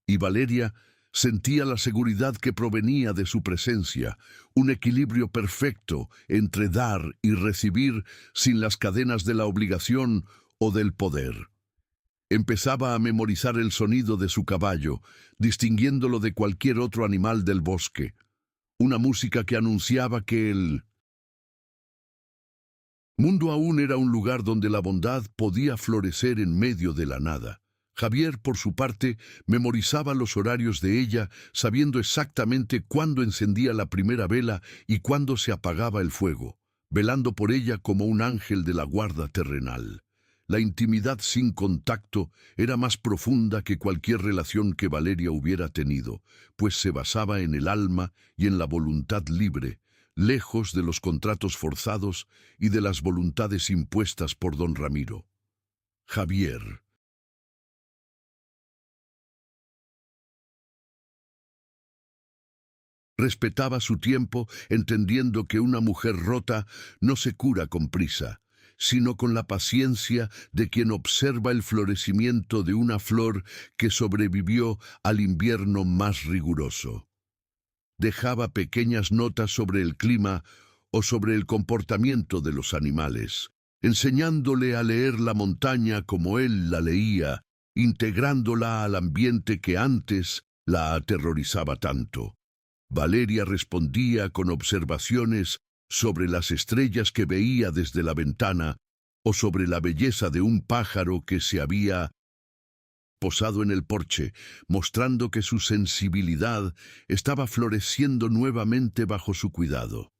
y Valeria sentía la seguridad que provenía de su presencia, un equilibrio perfecto entre dar y recibir sin las cadenas de la obligación o del poder. Empezaba a memorizar el sonido de su caballo, distinguiéndolo de cualquier otro animal del bosque. una música que anunciaba que el mundo aún era un lugar donde la bondad podía florecer en medio de la nada. Javier, por su parte, memorizaba los horarios de ella, sabiendo exactamente cuándo encendía la primera vela y cuándo se apagaba el fuego, velando por ella como un ángel de la guarda terrenal. La intimidad sin contacto era más profunda que cualquier relación que Valeria hubiera tenido, pues se basaba en el alma y en la voluntad libre, lejos de los contratos forzados y de las voluntades impuestas por don Ramiro. Javier respetaba su tiempo, entendiendo que una mujer rota no se cura con prisa, sino con la paciencia de quien observa el florecimiento de una flor que sobrevivió al invierno más riguroso. Dejaba pequeñas notas sobre el clima o sobre el comportamiento de los animales, enseñándole a leer la montaña como él la leía, integrándola al ambiente que antes la aterrorizaba tanto. Valeria respondía con observaciones sobre las estrellas que veía desde la ventana o sobre la belleza de un pájaro que se había posado en el porche, mostrando que su sensibilidad estaba floreciendo nuevamente bajo su cuidado.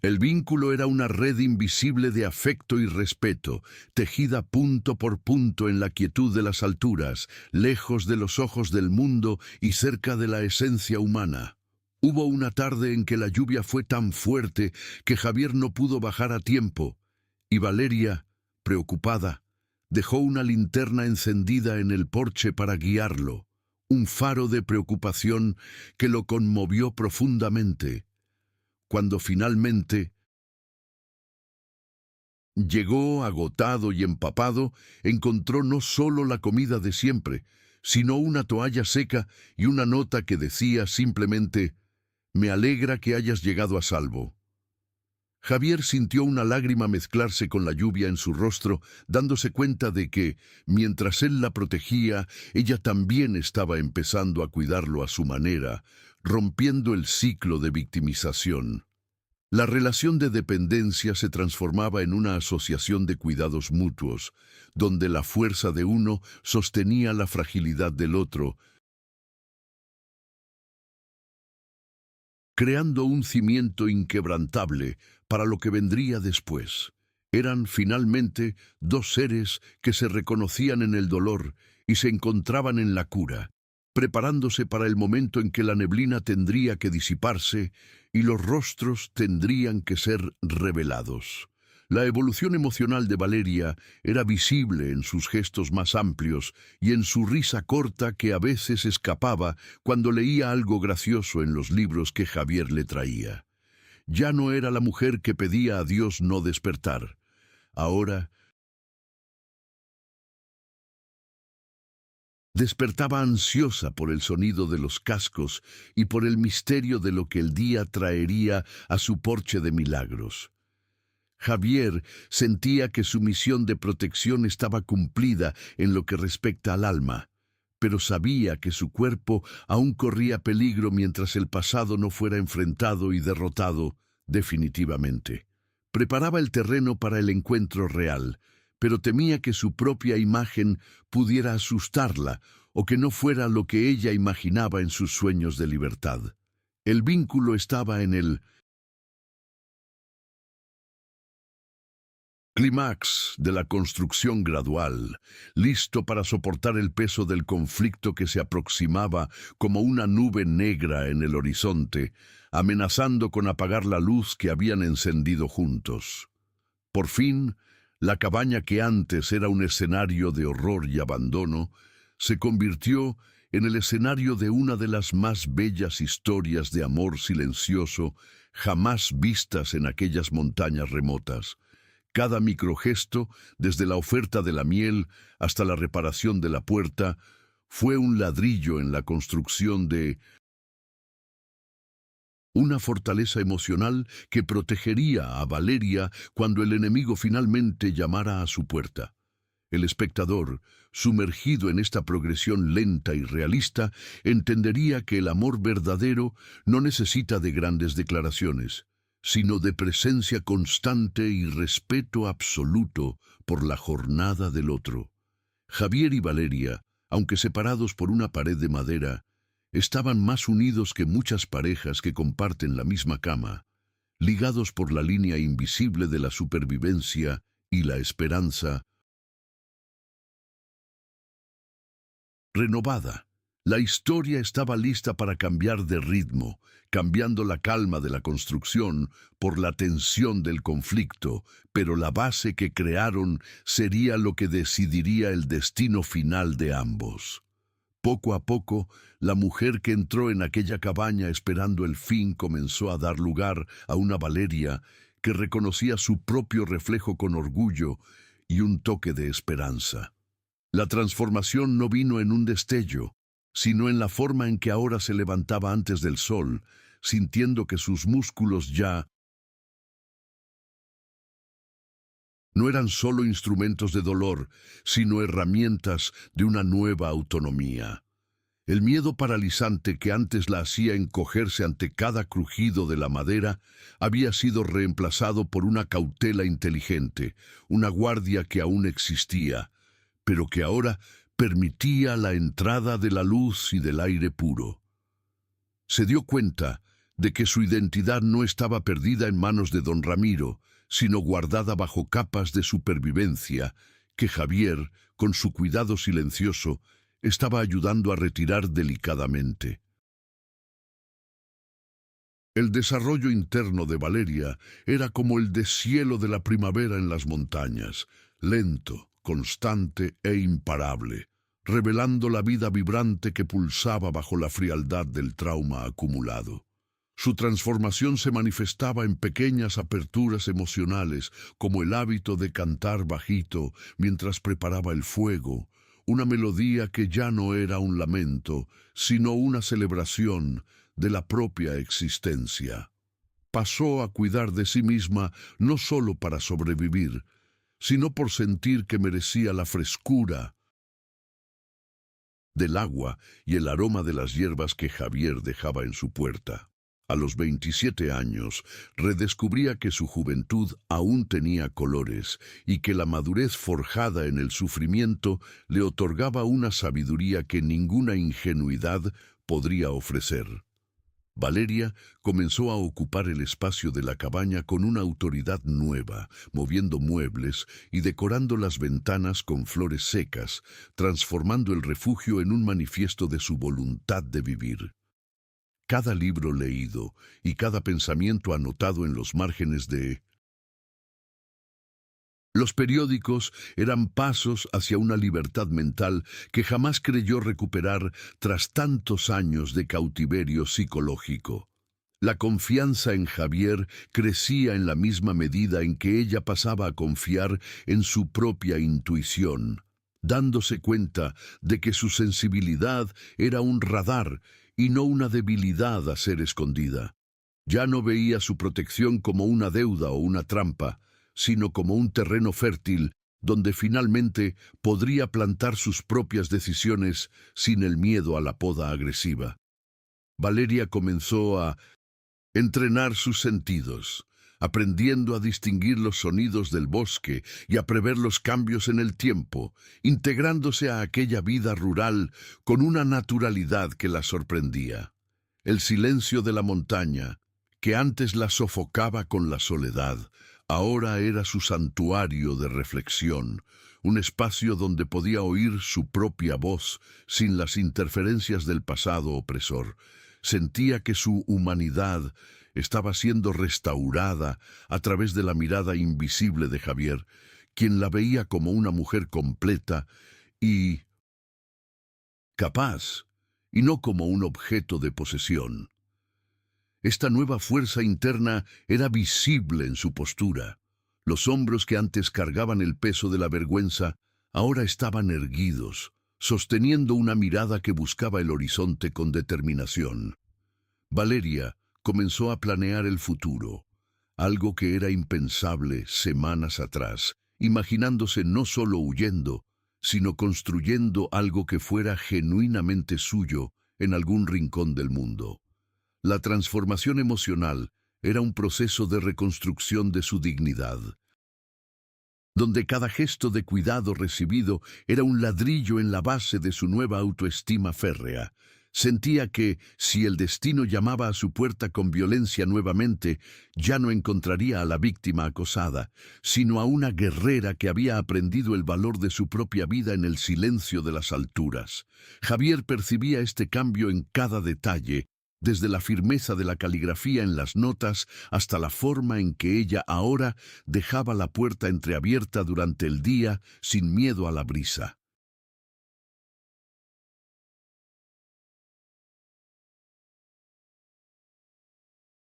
El vínculo era una red invisible de afecto y respeto, tejida punto por punto en la quietud de las alturas, lejos de los ojos del mundo y cerca de la esencia humana. Hubo una tarde en que la lluvia fue tan fuerte que Javier no pudo bajar a tiempo, y Valeria, preocupada, dejó una linterna encendida en el porche para guiarlo, un faro de preocupación que lo conmovió profundamente. Cuando finalmente llegó agotado y empapado, encontró no solo la comida de siempre, sino una toalla seca y una nota que decía simplemente: «Me alegra que hayas llegado a salvo». Javier sintió una lágrima mezclarse con la lluvia en su rostro, dándose cuenta de que, mientras él la protegía, ella también estaba empezando a cuidarlo a su manera, rompiendo el ciclo de victimización. La relación de dependencia se transformaba en una asociación de cuidados mutuos, donde la fuerza de uno sostenía la fragilidad del otro, creando un cimiento inquebrantable para lo que vendría después. Eran, finalmente, dos seres que se reconocían en el dolor y se encontraban en la cura, preparándose para el momento en que la neblina tendría que disiparse y los rostros tendrían que ser revelados. La evolución emocional de Valeria era visible en sus gestos más amplios y en su risa corta que a veces escapaba cuando leía algo gracioso en los libros que Javier le traía. Ya no era la mujer que pedía a Dios no despertar. Ahora despertaba ansiosa por el sonido de los cascos y por el misterio de lo que el día traería a su porche de milagros. Javier sentía que su misión de protección estaba cumplida en lo que respecta al alma, pero sabía que su cuerpo aún corría peligro mientras el pasado no fuera enfrentado y derrotado definitivamente. Preparaba el terreno para el encuentro real, pero temía que su propia imagen pudiera asustarla o que no fuera lo que ella imaginaba en sus sueños de libertad. El vínculo estaba en el clímax de la construcción gradual, listo para soportar el peso del conflicto que se aproximaba como una nube negra en el horizonte, amenazando con apagar la luz que habían encendido juntos. Por fin, la cabaña que antes era un escenario de horror y abandono, se convirtió en el escenario de una de las más bellas historias de amor silencioso jamás vistas en aquellas montañas remotas. Cada microgesto, desde la oferta de la miel hasta la reparación de la puerta, fue un ladrillo en la construcción de una fortaleza emocional que protegería a Valeria cuando el enemigo finalmente llamara a su puerta. El espectador, sumergido en esta progresión lenta y realista, entendería que el amor verdadero no necesita de grandes declaraciones, sino de presencia constante y respeto absoluto por la jornada del otro. Javier y Valeria, aunque separados por una pared de madera, estaban más unidos que muchas parejas que comparten la misma cama, ligados por la línea invisible de la supervivencia y la esperanza. Renovada, la historia estaba lista para cambiar de ritmo, cambiando la calma de la construcción por la tensión del conflicto, pero la base que crearon sería lo que decidiría el destino final de ambos. Poco a poco, la mujer que entró en aquella cabaña esperando el fin comenzó a dar lugar a una Valeria que reconocía su propio reflejo con orgullo y un toque de esperanza. La transformación no vino en un destello, sino en la forma en que ahora se levantaba antes del sol, sintiendo que sus músculos ya no eran solo instrumentos de dolor, sino herramientas de una nueva autonomía. El miedo paralizante que antes la hacía encogerse ante cada crujido de la madera había sido reemplazado por una cautela inteligente, una guardia que aún existía, pero que ahora permitía la entrada de la luz y del aire puro. Se dio cuenta de que su identidad no estaba perdida en manos de don Ramiro, sino guardada bajo capas de supervivencia que Javier, con su cuidado silencioso, estaba ayudando a retirar delicadamente. El desarrollo interno de Valeria era como el deshielo de la primavera en las montañas, lento, constante e imparable, revelando la vida vibrante que pulsaba bajo la frialdad del trauma acumulado. Su transformación se manifestaba en pequeñas aperturas emocionales, como el hábito de cantar bajito mientras preparaba el fuego, una melodía que ya no era un lamento, sino una celebración de la propia existencia. Pasó a cuidar de sí misma no solo para sobrevivir, sino por sentir que merecía la frescura del agua y el aroma de las hierbas que Javier dejaba en su puerta. A los 27 años, redescubría que su juventud aún tenía colores y que la madurez forjada en el sufrimiento le otorgaba una sabiduría que ninguna ingenuidad podría ofrecer. Valeria comenzó a ocupar el espacio de la cabaña con una autoridad nueva, moviendo muebles y decorando las ventanas con flores secas, transformando el refugio en un manifiesto de su voluntad de vivir. Cada libro leído y cada pensamiento anotado en los márgenes de los periódicos eran pasos hacia una libertad mental que jamás creyó recuperar tras tantos años de cautiverio psicológico. La confianza en Javier crecía en la misma medida en que ella pasaba a confiar en su propia intuición, dándose cuenta de que su sensibilidad era un radar y no una debilidad a ser escondida. Ya no veía su protección como una deuda o una trampa, sino como un terreno fértil donde finalmente podría plantar sus propias decisiones sin el miedo a la poda agresiva. Valeria comenzó a entrenar sus sentidos, aprendiendo a distinguir los sonidos del bosque y a prever los cambios en el tiempo, integrándose a aquella vida rural con una naturalidad que la sorprendía. El silencio de la montaña, que antes la sofocaba con la soledad, ahora era su santuario de reflexión, un espacio donde podía oír su propia voz sin las interferencias del pasado opresor. Sentía que su humanidad estaba siendo restaurada a través de la mirada invisible de Javier, quien la veía como una mujer completa y capaz, y no como un objeto de posesión. Esta nueva fuerza interna era visible en su postura. Los hombros que antes cargaban el peso de la vergüenza ahora estaban erguidos, sosteniendo una mirada que buscaba el horizonte con determinación. Valeria comenzó a planear el futuro, algo que era impensable semanas atrás, imaginándose no solo huyendo, sino construyendo algo que fuera genuinamente suyo en algún rincón del mundo. La transformación emocional era un proceso de reconstrucción de su dignidad, donde cada gesto de cuidado recibido era un ladrillo en la base de su nueva autoestima férrea. Sentía que, si el destino llamaba a su puerta con violencia nuevamente, ya no encontraría a la víctima acosada, sino a una guerrera que había aprendido el valor de su propia vida en el silencio de las alturas. Javier percibía este cambio en cada detalle, desde la firmeza de la caligrafía en las notas hasta la forma en que ella ahora dejaba la puerta entreabierta durante el día sin miedo a la brisa.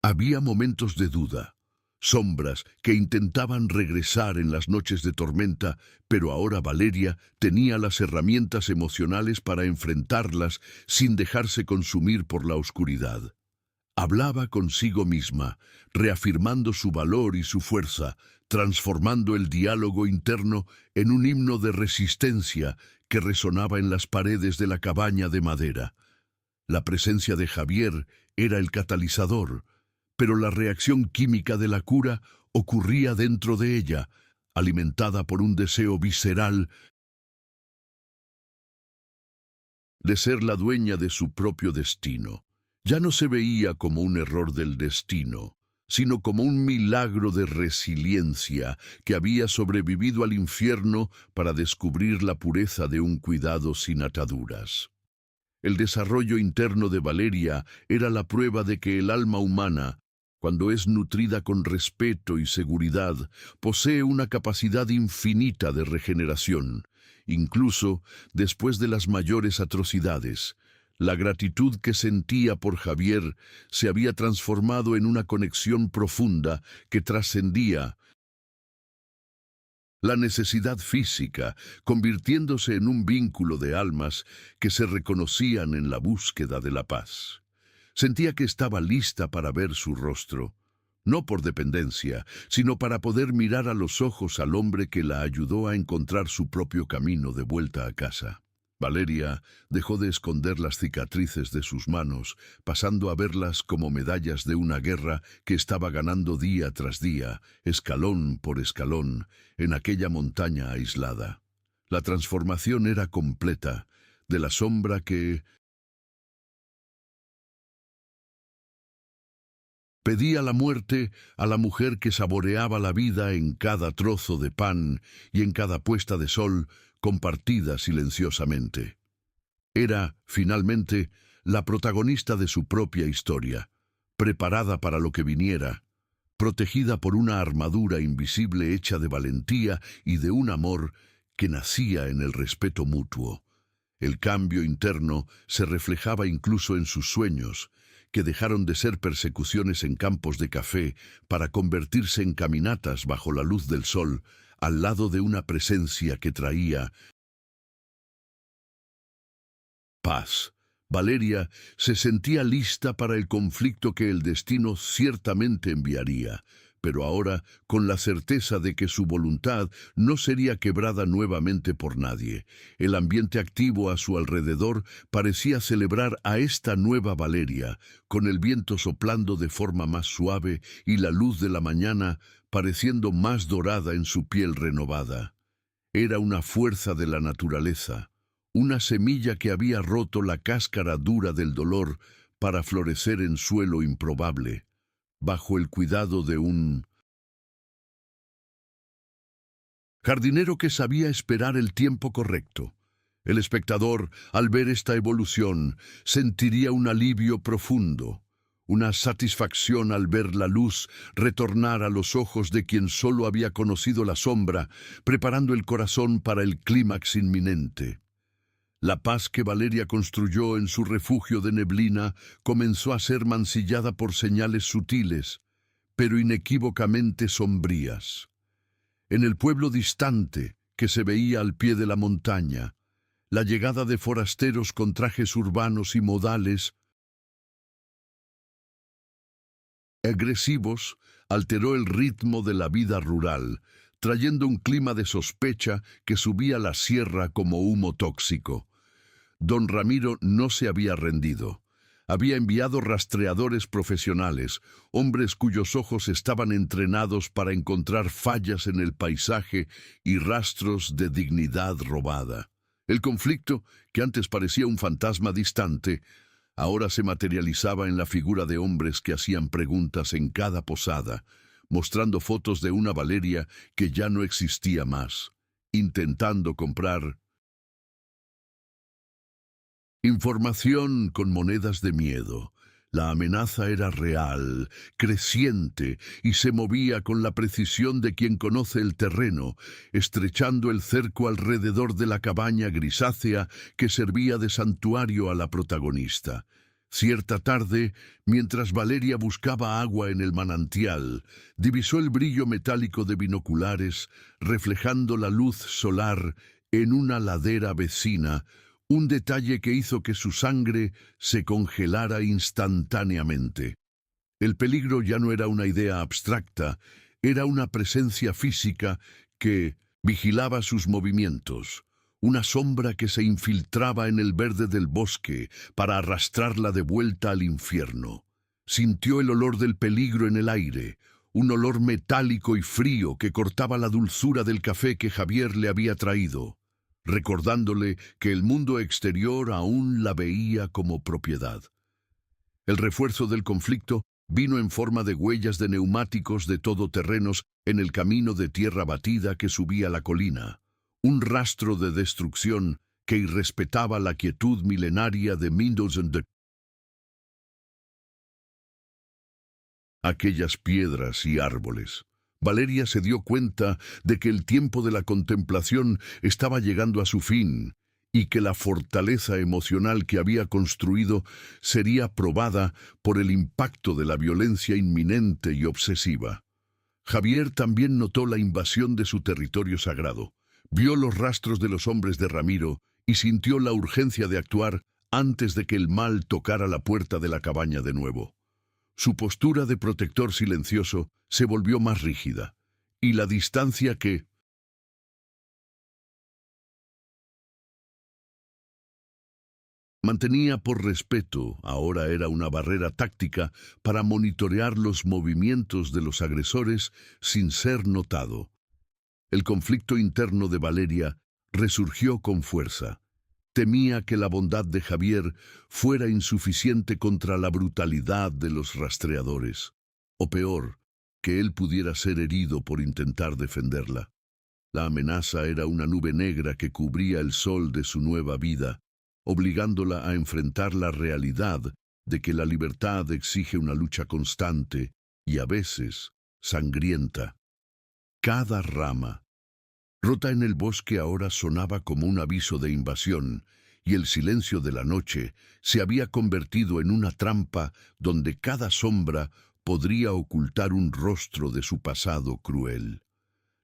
Había momentos de duda, sombras que intentaban regresar en las noches de tormenta, pero ahora Valeria tenía las herramientas emocionales para enfrentarlas sin dejarse consumir por la oscuridad. Hablaba consigo misma, reafirmando su valor y su fuerza, transformando el diálogo interno en un himno de resistencia que resonaba en las paredes de la cabaña de madera. La presencia de Javier era el catalizador, pero la reacción química de la cura ocurría dentro de ella, alimentada por un deseo visceral de ser la dueña de su propio destino. Ya no se veía como un error del destino, sino como un milagro de resiliencia que había sobrevivido al infierno para descubrir la pureza de un cuidado sin ataduras. El desarrollo interno de Valeria era la prueba de que el alma humana, cuando es nutrida con respeto y seguridad, posee una capacidad infinita de regeneración, incluso después de las mayores atrocidades. La gratitud que sentía por Javier se había transformado en una conexión profunda que trascendía la necesidad física, convirtiéndose en un vínculo de almas que se reconocían en la búsqueda de la paz. Sentía que estaba lista para ver su rostro, no por dependencia, sino para poder mirar a los ojos al hombre que la ayudó a encontrar su propio camino de vuelta a casa. Valeria dejó de esconder las cicatrices de sus manos, pasando a verlas como medallas de una guerra que estaba ganando día tras día, escalón por escalón, en aquella montaña aislada. La transformación era completa, de la sombra que pedía la muerte a la mujer que saboreaba la vida en cada trozo de pan y en cada puesta de sol compartida silenciosamente. Era, finalmente, la protagonista de su propia historia, preparada para lo que viniera, protegida por una armadura invisible hecha de valentía y de un amor que nacía en el respeto mutuo. El cambio interno se reflejaba incluso en sus sueños, que dejaron de ser persecuciones en campos de café para convertirse en caminatas bajo la luz del sol, al lado de una presencia que traía paz. Valeria se sentía lista para el conflicto que el destino ciertamente enviaría, pero ahora con la certeza de que su voluntad no sería quebrada nuevamente por nadie. El ambiente activo a su alrededor parecía celebrar a esta nueva Valeria, con el viento soplando de forma más suave y la luz de la mañana pareciendo más dorada en su piel renovada. Era una fuerza de la naturaleza, una semilla que había roto la cáscara dura del dolor para florecer en suelo improbable, bajo el cuidado de un jardinero que sabía esperar el tiempo correcto. El espectador, al ver esta evolución, sentiría un alivio profundo, una satisfacción al ver la luz retornar a los ojos de quien solo había conocido la sombra, preparando el corazón para el clímax inminente. La paz que Valeria construyó en su refugio de neblina comenzó a ser mancillada por señales sutiles, pero inequívocamente sombrías. En el pueblo distante, que se veía al pie de la montaña, la llegada de forasteros con trajes urbanos y modales agresivos alteró el ritmo de la vida rural, trayendo un clima de sospecha que subía la sierra como humo tóxico. Don Ramiro no se había rendido. Había enviado rastreadores profesionales, hombres cuyos ojos estaban entrenados para encontrar fallas en el paisaje y rastros de dignidad robada. El conflicto, que antes parecía un fantasma distante, ahora se materializaba en la figura de hombres que hacían preguntas en cada posada, mostrando fotos de una Valeria que ya no existía más, intentando comprar información con monedas de miedo. La amenaza era real, creciente, y se movía con la precisión de quien conoce el terreno, estrechando el cerco alrededor de la cabaña grisácea que servía de santuario a la protagonista. Cierta tarde, mientras Valeria buscaba agua en el manantial, divisó el brillo metálico de binoculares, reflejando la luz solar en una ladera vecina, un detalle que hizo que su sangre se congelara instantáneamente. El peligro ya no era una idea abstracta, era una presencia física que vigilaba sus movimientos, una sombra que se infiltraba en el verde del bosque para arrastrarla de vuelta al infierno. Sintió el olor del peligro en el aire, un olor metálico y frío que cortaba la dulzura del café que Javier le había traído, recordándole que el mundo exterior aún la veía como propiedad. El refuerzo del conflicto vino en forma de huellas de neumáticos de todoterrenos en el camino de tierra batida que subía la colina, un rastro de destrucción que irrespetaba la quietud milenaria de Mindolsen de aquellas piedras y árboles. Valeria se dio cuenta de que el tiempo de la contemplación estaba llegando a su fin y que la fortaleza emocional que había construido sería probada por el impacto de la violencia inminente y obsesiva. Javier también notó la invasión de su territorio sagrado, vio los rastros de los hombres de Ramiro y sintió la urgencia de actuar antes de que el mal tocara la puerta de la cabaña de nuevo. Su postura de protector silencioso se volvió más rígida, y la distancia que mantenía por respeto ahora era una barrera táctica para monitorear los movimientos de los agresores sin ser notado. El conflicto interno de Valeria resurgió con fuerza. Temía que la bondad de Javier fuera insuficiente contra la brutalidad de los rastreadores, o peor, que él pudiera ser herido por intentar defenderla. La amenaza era una nube negra que cubría el sol de su nueva vida, obligándola a enfrentar la realidad de que la libertad exige una lucha constante y a veces sangrienta. Cada rama rota en el bosque ahora sonaba como un aviso de invasión, y el silencio de la noche se había convertido en una trampa donde cada sombra podría ocultar un rostro de su pasado cruel.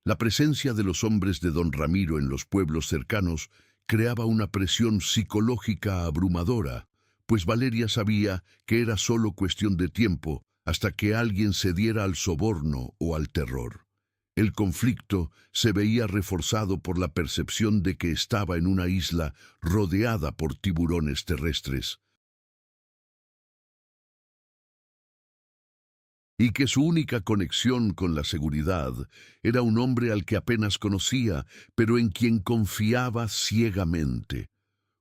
La presencia de los hombres de don Ramiro en los pueblos cercanos creaba una presión psicológica abrumadora, pues Valeria sabía que era solo cuestión de tiempo hasta que alguien cediera al soborno o al terror. El conflicto se veía reforzado por la percepción de que estaba en una isla rodeada por tiburones terrestres, y que su única conexión con la seguridad era un hombre al que apenas conocía, pero en quien confiaba ciegamente.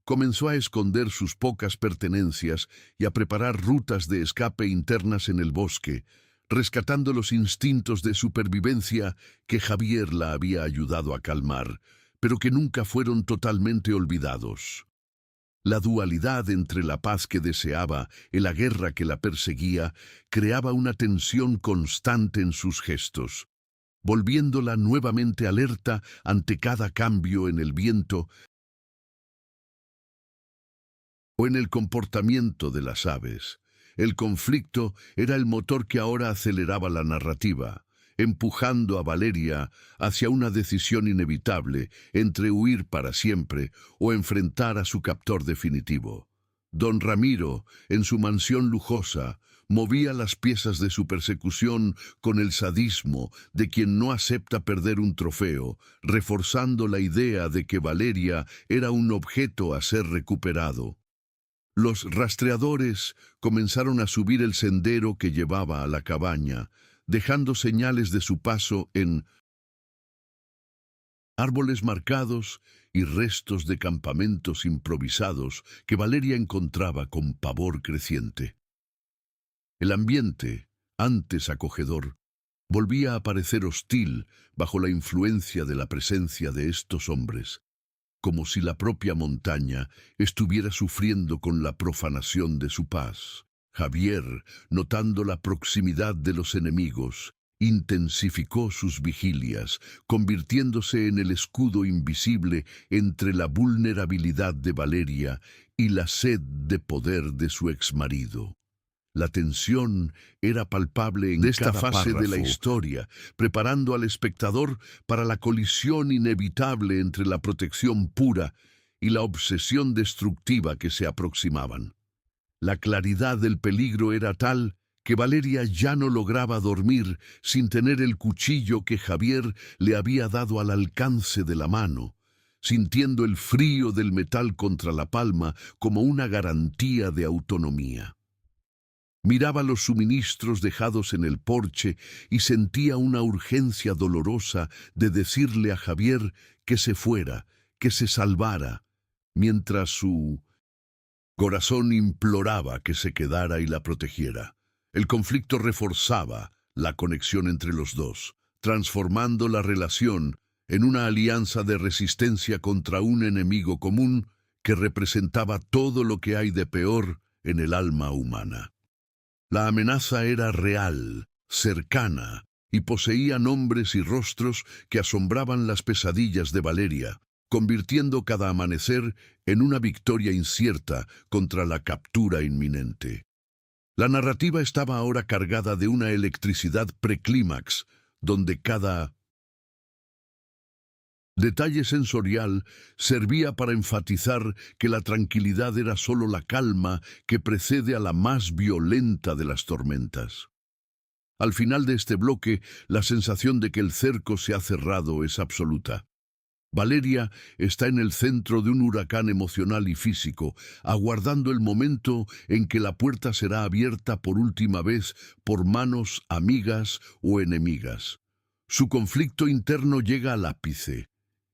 Comenzó a esconder sus pocas pertenencias y a preparar rutas de escape internas en el bosque, rescatando los instintos de supervivencia que Javier la había ayudado a calmar, pero que nunca fueron totalmente olvidados. La dualidad entre la paz que deseaba y la guerra que la perseguía creaba una tensión constante en sus gestos, volviéndola nuevamente alerta ante cada cambio en el viento o en el comportamiento de las aves. El conflicto era el motor que ahora aceleraba la narrativa, empujando a Valeria hacia una decisión inevitable entre huir para siempre o enfrentar a su captor definitivo. Don Ramiro, en su mansión lujosa, movía las piezas de su persecución con el sadismo de quien no acepta perder un trofeo, reforzando la idea de que Valeria era un objeto a ser recuperado. Los rastreadores comenzaron a subir el sendero que llevaba a la cabaña, dejando señales de su paso en árboles marcados y restos de campamentos improvisados que Valeria encontraba con pavor creciente. El ambiente, antes acogedor, volvía a parecer hostil bajo la influencia de la presencia de estos hombres, como si la propia montaña estuviera sufriendo con la profanación de su paz. Javier, notando la proximidad de los enemigos, intensificó sus vigilias, convirtiéndose en el escudo invisible entre la vulnerabilidad de Valeria y la sed de poder de su exmarido. La tensión era palpable en esta fase de la historia, preparando al espectador para la colisión inevitable entre la protección pura y la obsesión destructiva que se aproximaban. La claridad del peligro era tal que Valeria ya no lograba dormir sin tener el cuchillo que Javier le había dado al alcance de la mano, sintiendo el frío del metal contra la palma como una garantía de autonomía. Miraba los suministros dejados en el porche y sentía una urgencia dolorosa de decirle a Javier que se fuera, que se salvara, mientras su corazón imploraba que se quedara y la protegiera. El conflicto reforzaba la conexión entre los dos, transformando la relación en una alianza de resistencia contra un enemigo común que representaba todo lo que hay de peor en el alma humana. La amenaza era real, cercana, y poseía nombres y rostros que asombraban las pesadillas de Valeria, convirtiendo cada amanecer en una victoria incierta contra la captura inminente. La narrativa estaba ahora cargada de una electricidad preclímax, donde cada detalle sensorial servía para enfatizar que la tranquilidad era sólo la calma que precede a la más violenta de las tormentas. Al final de este bloque, la sensación de que el cerco se ha cerrado es absoluta. Valeria está en el centro de un huracán emocional y físico, aguardando el momento en que la puerta será abierta por última vez por manos amigas o enemigas. Su conflicto interno llega al ápice.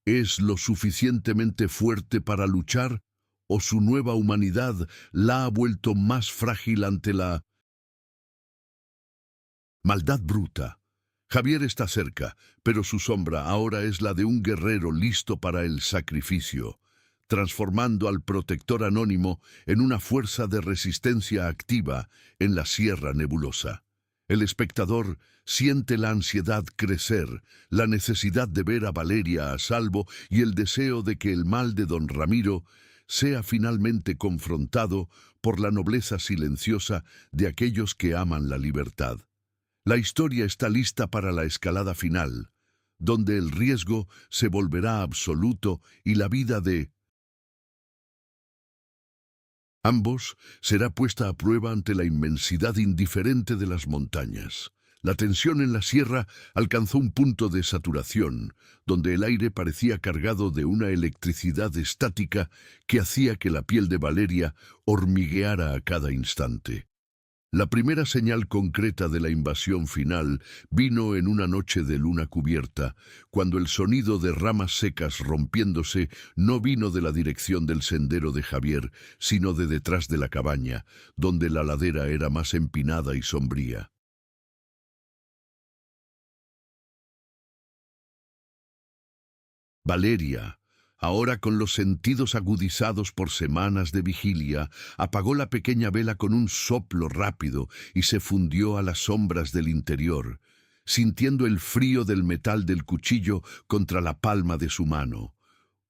¿Es lo suficientemente fuerte para luchar o su nueva humanidad la ha vuelto más frágil ante la maldad bruta? Javier está cerca, pero su sombra ahora es la de un guerrero listo para el sacrificio, transformando al protector anónimo en una fuerza de resistencia activa en la Sierra Nebulosa. El espectador siente la ansiedad crecer, la necesidad de ver a Valeria a salvo y el deseo de que el mal de don Ramiro sea finalmente confrontado por la nobleza silenciosa de aquellos que aman la libertad. La historia está lista para la escalada final, donde el riesgo se volverá absoluto y la vida de ambos será puesta a prueba ante la inmensidad indiferente de las montañas. La tensión en la sierra alcanzó un punto de saturación, donde el aire parecía cargado de una electricidad estática que hacía que la piel de Valeria hormigueara a cada instante. La primera señal concreta de la invasión final vino en una noche de luna cubierta, cuando el sonido de ramas secas rompiéndose no vino de la dirección del sendero de Javier, sino de detrás de la cabaña, donde la ladera era más empinada y sombría. Valeria, ahora con los sentidos agudizados por semanas de vigilia, apagó la pequeña vela con un soplo rápido y se fundió a las sombras del interior, sintiendo el frío del metal del cuchillo contra la palma de su mano.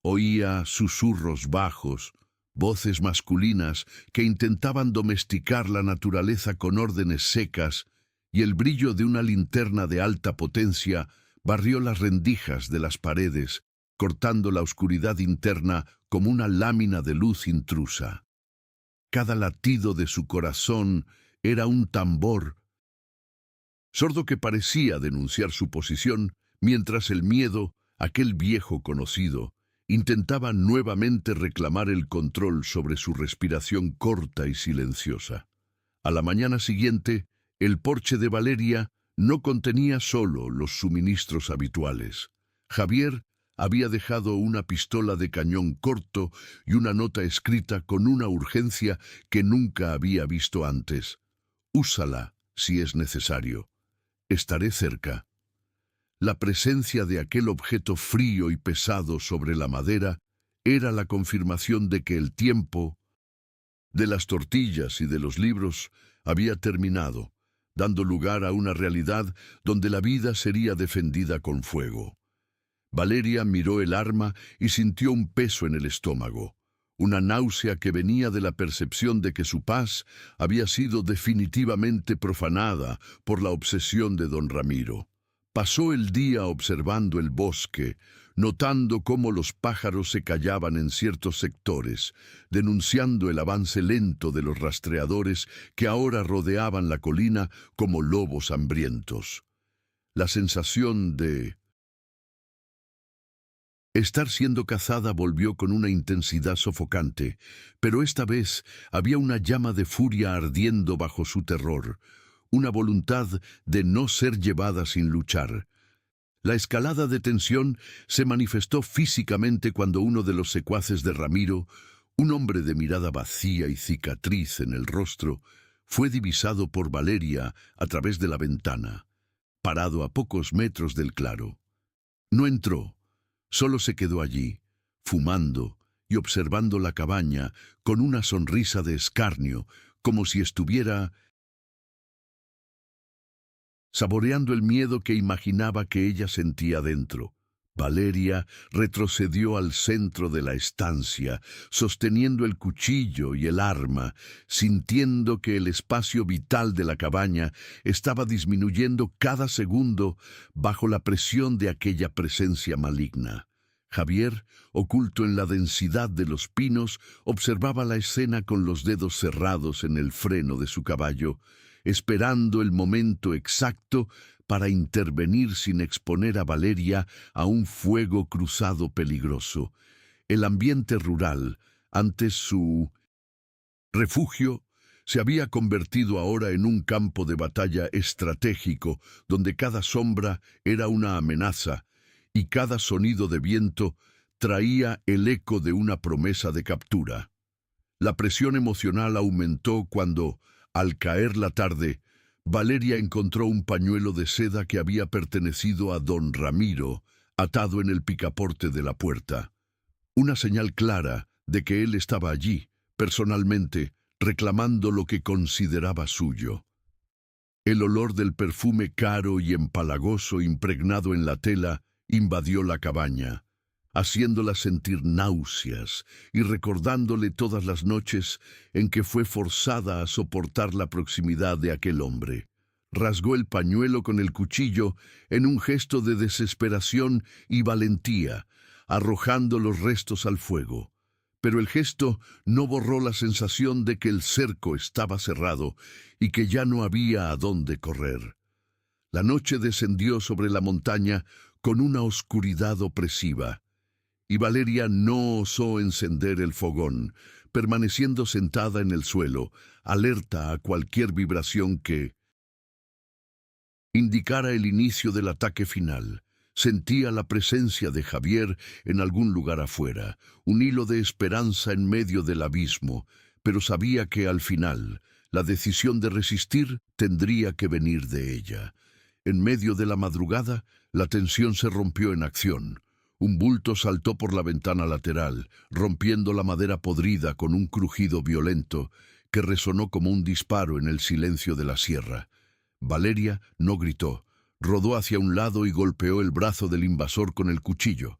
Oía susurros bajos, voces masculinas que intentaban domesticar la naturaleza con órdenes secas, y el brillo de una linterna de alta potencia barrió las rendijas de las paredes, cortando la oscuridad interna como una lámina de luz intrusa. Cada latido de su corazón era un tambor sordo que parecía denunciar su posición, mientras el miedo, aquel viejo conocido, intentaba nuevamente reclamar el control sobre su respiración corta y silenciosa. A la mañana siguiente, el porche de Valeria no contenía solo los suministros habituales. Javier había dejado una pistola de cañón corto y una nota escrita con una urgencia que nunca había visto antes. Úsala si es necesario. Estaré cerca. La presencia de aquel objeto frío y pesado sobre la madera era la confirmación de que el tiempo de las tortillas y de los libros había terminado, dando lugar a una realidad donde la vida sería defendida con fuego. Valeria miró el arma y sintió un peso en el estómago, una náusea que venía de la percepción de que su paz había sido definitivamente profanada por la obsesión de don Ramiro. Pasó el día observando el bosque, notando cómo los pájaros se callaban en ciertos sectores, denunciando el avance lento de los rastreadores que ahora rodeaban la colina como lobos hambrientos. La sensación de estar siendo cazada volvió con una intensidad sofocante, pero esta vez había una llama de furia ardiendo bajo su terror, una voluntad de no ser llevada sin luchar. La escalada de tensión se manifestó físicamente cuando uno de los secuaces de Ramiro, un hombre de mirada vacía y cicatriz en el rostro, fue divisado por Valeria a través de la ventana, parado a pocos metros del claro. No entró. Solo se quedó allí, fumando y observando la cabaña con una sonrisa de escarnio, como si estuviera saboreando el miedo que imaginaba que ella sentía dentro. Valeria retrocedió al centro de la estancia, sosteniendo el cuchillo y el arma, sintiendo que el espacio vital de la cabaña estaba disminuyendo cada segundo bajo la presión de aquella presencia maligna. Javier, oculto en la densidad de los pinos, observaba la escena con los dedos cerrados en el freno de su caballo, esperando el momento exacto para intervenir sin exponer a Valeria a un fuego cruzado peligroso. El ambiente rural, antes su refugio, se había convertido ahora en un campo de batalla estratégico, donde cada sombra era una amenaza y cada sonido de viento traía el eco de una promesa de captura. La presión emocional aumentó cuando, al caer la tarde, Valeria encontró un pañuelo de seda que había pertenecido a don Ramiro, atado en el picaporte de la puerta. Una señal clara de que él estaba allí, personalmente, reclamando lo que consideraba suyo. El olor del perfume caro y empalagoso impregnado en la tela invadió la cabaña, haciéndola sentir náuseas y recordándole todas las noches en que fue forzada a soportar la proximidad de aquel hombre. Rasgó el pañuelo con el cuchillo en un gesto de desesperación y valentía, arrojando los restos al fuego. Pero el gesto no borró la sensación de que el cerco estaba cerrado y que ya no había a dónde correr. La noche descendió sobre la montaña con una oscuridad opresiva, y Valeria no osó encender el fogón, permaneciendo sentada en el suelo, alerta a cualquier vibración que indicara el inicio del ataque final. Sentía la presencia de Javier en algún lugar afuera, un hilo de esperanza en medio del abismo, pero sabía que al final la decisión de resistir tendría que venir de ella. En medio de la madrugada, la tensión se rompió en acción. Un bulto saltó por la ventana lateral, rompiendo la madera podrida con un crujido violento que resonó como un disparo en el silencio de la sierra. Valeria no gritó, rodó hacia un lado y golpeó el brazo del invasor con el cuchillo.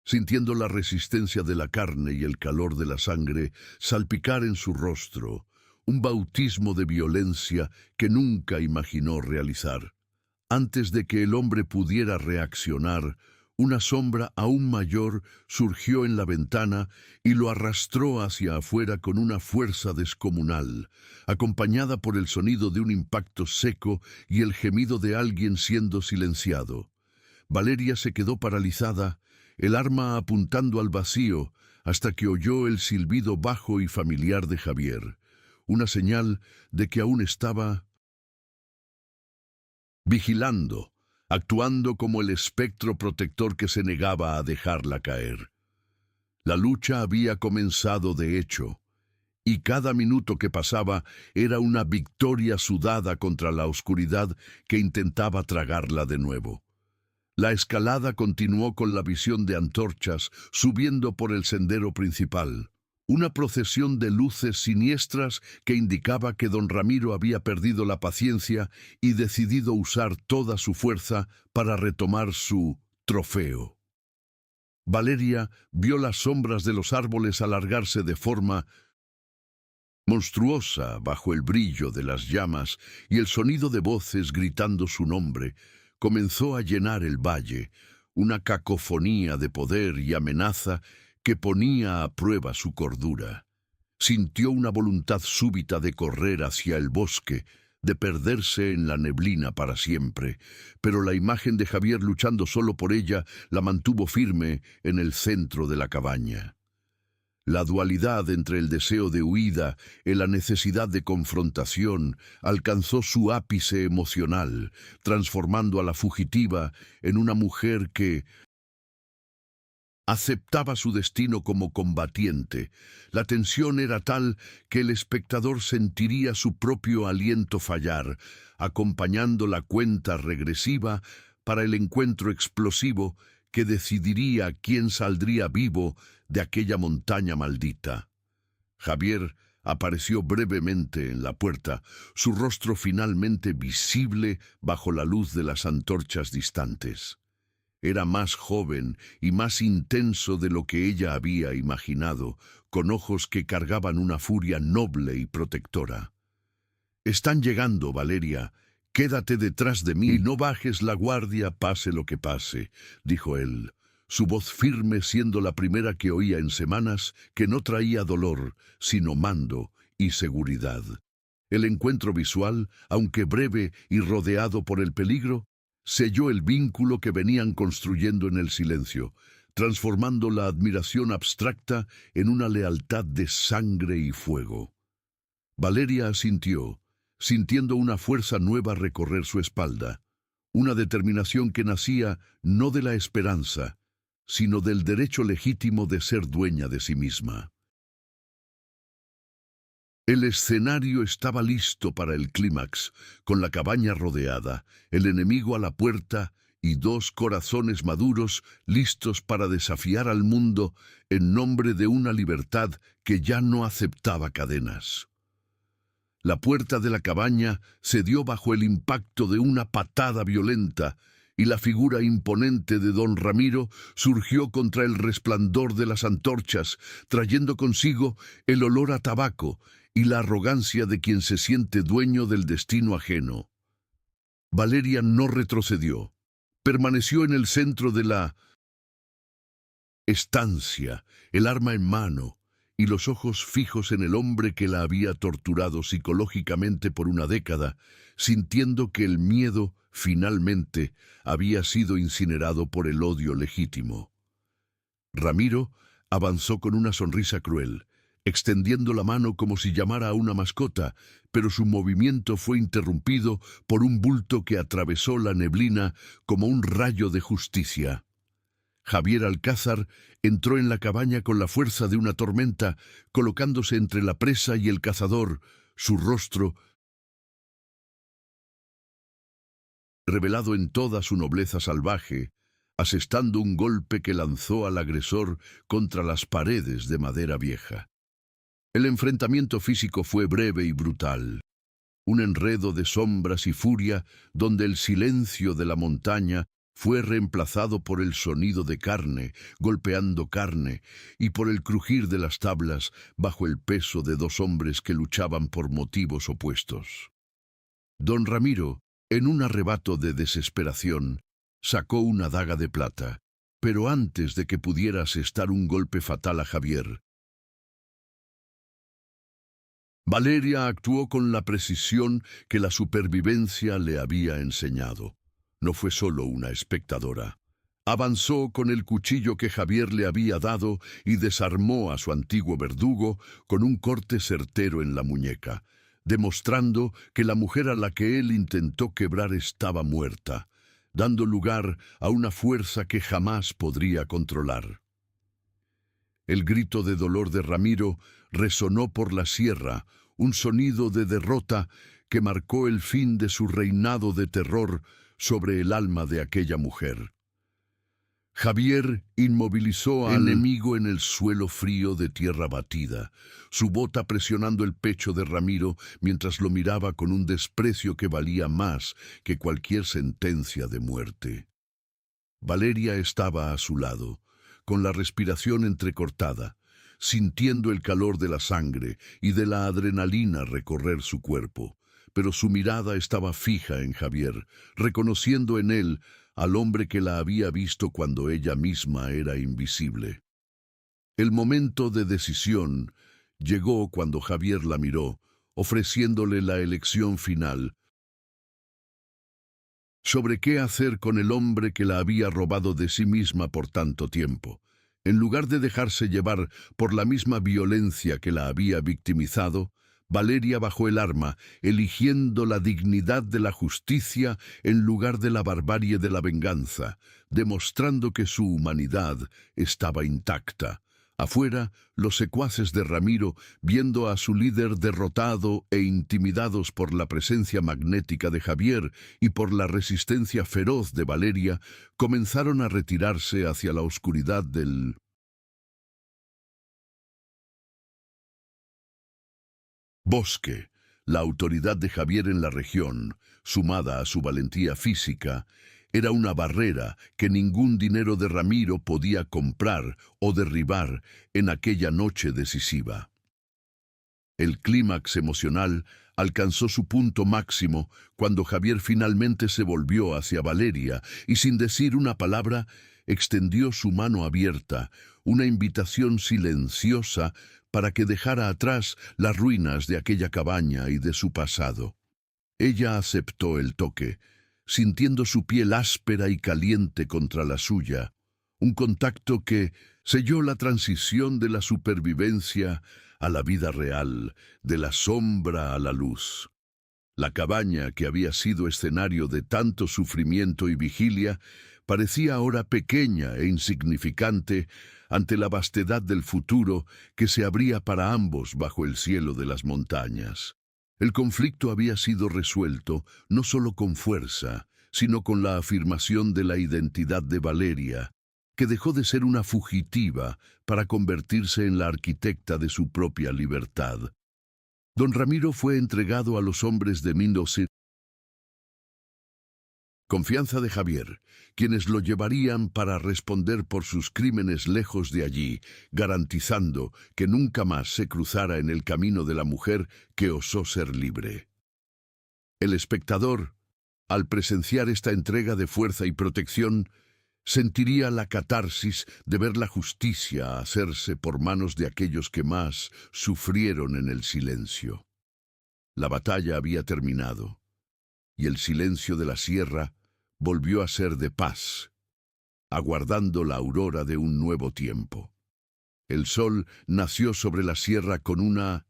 Sintiendo la resistencia de la carne y el calor de la sangre salpicar en su rostro, un bautismo de violencia que nunca imaginó realizar. Antes de que el hombre pudiera reaccionar, Una sombra aún mayor surgió en la ventana y lo arrastró hacia afuera con una fuerza descomunal, acompañada por el sonido de un impacto seco y el gemido de alguien siendo silenciado. Valeria se quedó paralizada, el arma apuntando al vacío, hasta que oyó el silbido bajo y familiar de Javier, una señal de que aún estaba vigilando, actuando como el espectro protector que se negaba a dejarla caer. La lucha había comenzado de hecho, y cada minuto que pasaba era una victoria sudada contra la oscuridad que intentaba tragarla de nuevo. La escalada continuó con la visión de antorchas subiendo por el sendero principal. Una procesión de luces siniestras que indicaba que don Ramiro había perdido la paciencia y decidido usar toda su fuerza para retomar su trofeo. Valeria vio las sombras de los árboles alargarse de forma monstruosa bajo el brillo de las llamas y el sonido de voces gritando su nombre comenzó a llenar el valle, una cacofonía de poder y amenaza que ponía a prueba su cordura. Sintió una voluntad súbita de correr hacia el bosque, de perderse en la neblina para siempre, pero la imagen de Javier luchando solo por ella la mantuvo firme en el centro de la cabaña. La dualidad entre el deseo de huida y la necesidad de confrontación alcanzó su ápice emocional, transformando a la fugitiva en una mujer que aceptaba su destino como combatiente. La tensión era tal que el espectador sentiría su propio aliento fallar, acompañando la cuenta regresiva para el encuentro explosivo que decidiría quién saldría vivo de aquella montaña maldita. Javier apareció brevemente en la puerta, su rostro finalmente visible bajo la luz de las antorchas distantes. Era más joven y más intenso de lo que ella había imaginado, con ojos que cargaban una furia noble y protectora. «Están llegando, Valeria. Quédate detrás de mí y no bajes la guardia, pase lo que pase», dijo él, su voz firme siendo la primera que oía en semanas, que no traía dolor, sino mando y seguridad. El encuentro visual, aunque breve y rodeado por el peligro, selló el vínculo que venían construyendo en el silencio, transformando la admiración abstracta en una lealtad de sangre y fuego. Valeria asintió, sintiendo una fuerza nueva recorrer su espalda, una determinación que nacía no de la esperanza, sino del derecho legítimo de ser dueña de sí misma. El escenario estaba listo para el clímax, con la cabaña rodeada, el enemigo a la puerta y dos corazones maduros listos para desafiar al mundo en nombre de una libertad que ya no aceptaba cadenas. La puerta de la cabaña cedió bajo el impacto de una patada violenta, y la figura imponente de don Ramiro surgió contra el resplandor de las antorchas, trayendo consigo el olor a tabaco y la arrogancia de quien se siente dueño del destino ajeno. Valeria no retrocedió. Permaneció en el centro de la estancia, el arma en mano, y los ojos fijos en el hombre que la había torturado psicológicamente por una década, sintiendo que el miedo, finalmente, había sido incinerado por el odio legítimo. Ramiro avanzó con una sonrisa cruel, extendiendo la mano como si llamara a una mascota, pero su movimiento fue interrumpido por un bulto que atravesó la neblina como un rayo de justicia. Javier Alcázar entró en la cabaña con la fuerza de una tormenta, colocándose entre la presa y el cazador, su rostro revelado en toda su nobleza salvaje, asestando un golpe que lanzó al agresor contra las paredes de madera vieja. El enfrentamiento físico fue breve y brutal, un enredo de sombras y furia donde el silencio de la montaña fue reemplazado por el sonido de carne, golpeando carne, y por el crujir de las tablas bajo el peso de dos hombres que luchaban por motivos opuestos. Don Ramiro, en un arrebato de desesperación, sacó una daga de plata, Pero antes de que pudiera asestar un golpe fatal a Javier, Valeria actuó con la precisión que la supervivencia le había enseñado. No fue solo una espectadora. Avanzó con el cuchillo que Javier le había dado y desarmó a su antiguo verdugo con un corte certero en la muñeca, demostrando que la mujer a la que él intentó quebrar estaba muerta, dando lugar a una fuerza que jamás podría controlar. El grito de dolor de Ramiro resonó por la sierra, un sonido de derrota que marcó el fin de su reinado de terror sobre el alma de aquella mujer. Javier inmovilizó al enemigo en el suelo frío de tierra batida, su bota presionando el pecho de Ramiro mientras lo miraba con un desprecio que valía más que cualquier sentencia de muerte. Valeria estaba a su lado, con la respiración entrecortada, sintiendo el calor de la sangre y de la adrenalina recorrer su cuerpo, pero su mirada estaba fija en Javier, reconociendo en él al hombre que la había visto cuando ella misma era invisible. El momento de decisión llegó cuando Javier la miró, ofreciéndole la elección final sobre qué hacer con el hombre que la había robado de sí misma por tanto tiempo. En lugar de dejarse llevar por la misma violencia que la había victimizado, Valeria bajó el arma, eligiendo la dignidad de la justicia en lugar de la barbarie de la venganza, demostrando que su humanidad estaba intacta. Afuera, los secuaces de Ramiro, viendo a su líder derrotado e intimidados por la presencia magnética de Javier y por la resistencia feroz de Valeria, comenzaron a retirarse hacia la oscuridad del bosque. La autoridad de Javier en la región, sumada a su valentía física, era una barrera que ningún dinero de Ramiro podía comprar o derribar en aquella noche decisiva. El clímax emocional alcanzó su punto máximo cuando Javier finalmente se volvió hacia Valeria y sin decir una palabra extendió su mano abierta, una invitación silenciosa para que dejara atrás las ruinas de aquella cabaña y de su pasado. Ella aceptó el toque, sintiendo su piel áspera y caliente contra la suya, un contacto que selló la transición de la supervivencia a la vida real, de la sombra a la luz. La cabaña, que había sido escenario de tanto sufrimiento y vigilia, parecía ahora pequeña e insignificante ante la vastedad del futuro que se abría para ambos bajo el cielo de las montañas. El conflicto había sido resuelto no solo con fuerza, sino con la afirmación de la identidad de Valeria, que dejó de ser una fugitiva para convertirse en la arquitecta de su propia libertad. Don Ramiro fue entregado a los hombres de Mendoza, confianza de Javier, quienes lo llevarían para responder por sus crímenes lejos de allí, garantizando que nunca más se cruzara en el camino de la mujer que osó ser libre. El espectador, al presenciar esta entrega de fuerza y protección, sentiría la catarsis de ver la justicia hacerse por manos de aquellos que más sufrieron en el silencio. La batalla había terminado, y el silencio de la sierra volvió a ser de paz, aguardando la aurora de un nuevo tiempo. El sol nació sobre la sierra con una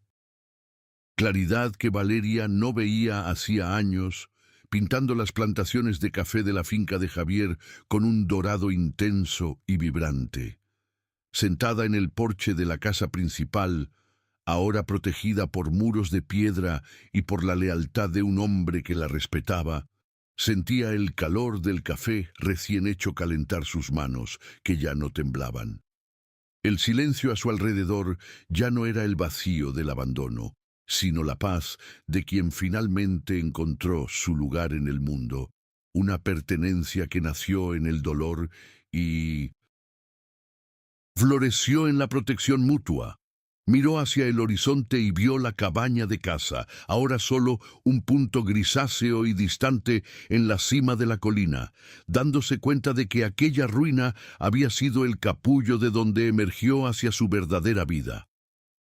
claridad que Valeria no veía hacía años, pintando las plantaciones de café de la finca de Javier con un dorado intenso y vibrante. Sentada en el porche de la casa principal, ahora protegida por muros de piedra y por la lealtad de un hombre que la respetaba, sentía el calor del café recién hecho calentar sus manos, que ya no temblaban. El silencio a su alrededor ya no era el vacío del abandono, sino la paz de quien finalmente encontró su lugar en el mundo, una pertenencia que nació en el dolor y floreció en la protección mutua. Miró hacia el horizonte y vio la cabaña de casa, ahora solo un punto grisáceo y distante en la cima de la colina, dándose cuenta de que aquella ruina había sido el capullo de donde emergió hacia su verdadera vida.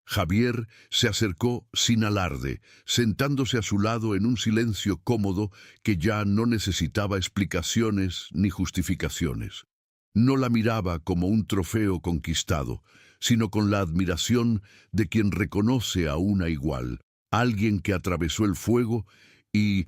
Javier se acercó sin alarde, sentándose a su lado en un silencio cómodo que ya no necesitaba explicaciones ni justificaciones. No la miraba como un trofeo conquistado, sino con la admiración de quien reconoce a una igual, alguien que atravesó el fuego y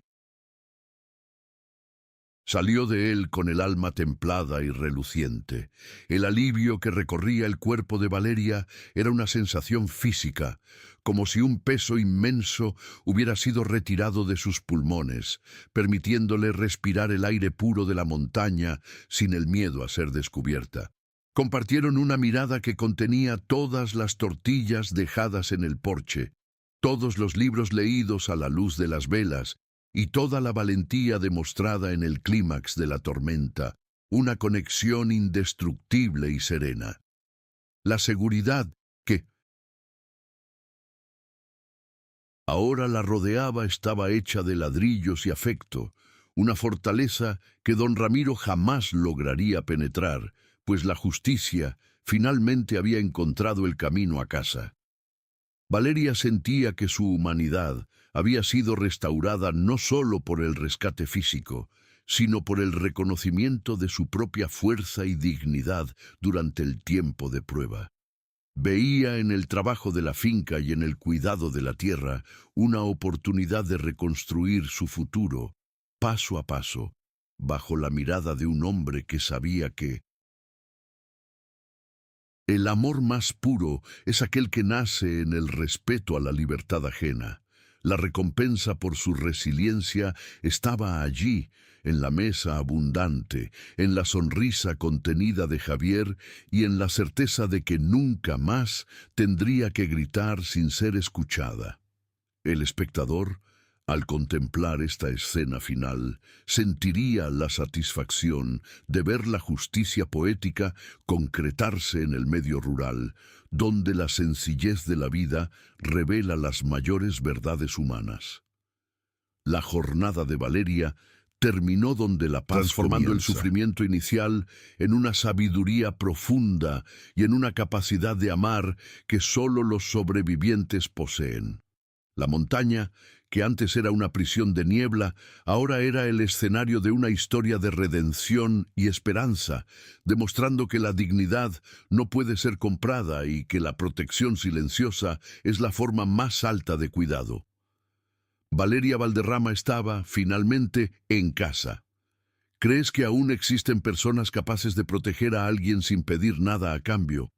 salió de él con el alma templada y reluciente. El alivio que recorría el cuerpo de Valeria era una sensación física, como si un peso inmenso hubiera sido retirado de sus pulmones, permitiéndole respirar el aire puro de la montaña sin el miedo a ser descubierta. Compartieron una mirada que contenía todas las tortillas dejadas en el porche, todos los libros leídos a la luz de las velas, y toda la valentía demostrada en el clímax de la tormenta, una conexión indestructible y serena. La seguridad que ahora la rodeaba estaba hecha de ladrillos y afecto, una fortaleza que don Ramiro jamás lograría penetrar, pues la justicia finalmente había encontrado el camino a casa. Valeria sentía que su humanidad había sido restaurada no solo por el rescate físico, sino por el reconocimiento de su propia fuerza y dignidad durante el tiempo de prueba. Veía en el trabajo de la finca y en el cuidado de la tierra una oportunidad de reconstruir su futuro, paso a paso, bajo la mirada de un hombre que sabía que el amor más puro es aquel que nace en el respeto a la libertad ajena. La recompensa por su resiliencia estaba allí, en la mesa abundante, en la sonrisa contenida de Javier y en la certeza de que nunca más tendría que gritar sin ser escuchada. El espectador, al contemplar esta escena final, sentiría la satisfacción de ver la justicia poética concretarse en el medio rural, donde la sencillez de la vida revela las mayores verdades humanas. La jornada de Valeria terminó donde la paz transformando el sufrimiento inicial en una sabiduría profunda y en una capacidad de amar que solo los sobrevivientes poseen. La montaña, que antes era una prisión de niebla, ahora era el escenario de una historia de redención y esperanza, demostrando que la dignidad no puede ser comprada y que la protección silenciosa es la forma más alta de cuidado. Valeria Valderrama estaba, finalmente, en casa. ¿Crees que aún existen personas capaces de proteger a alguien sin pedir nada a cambio?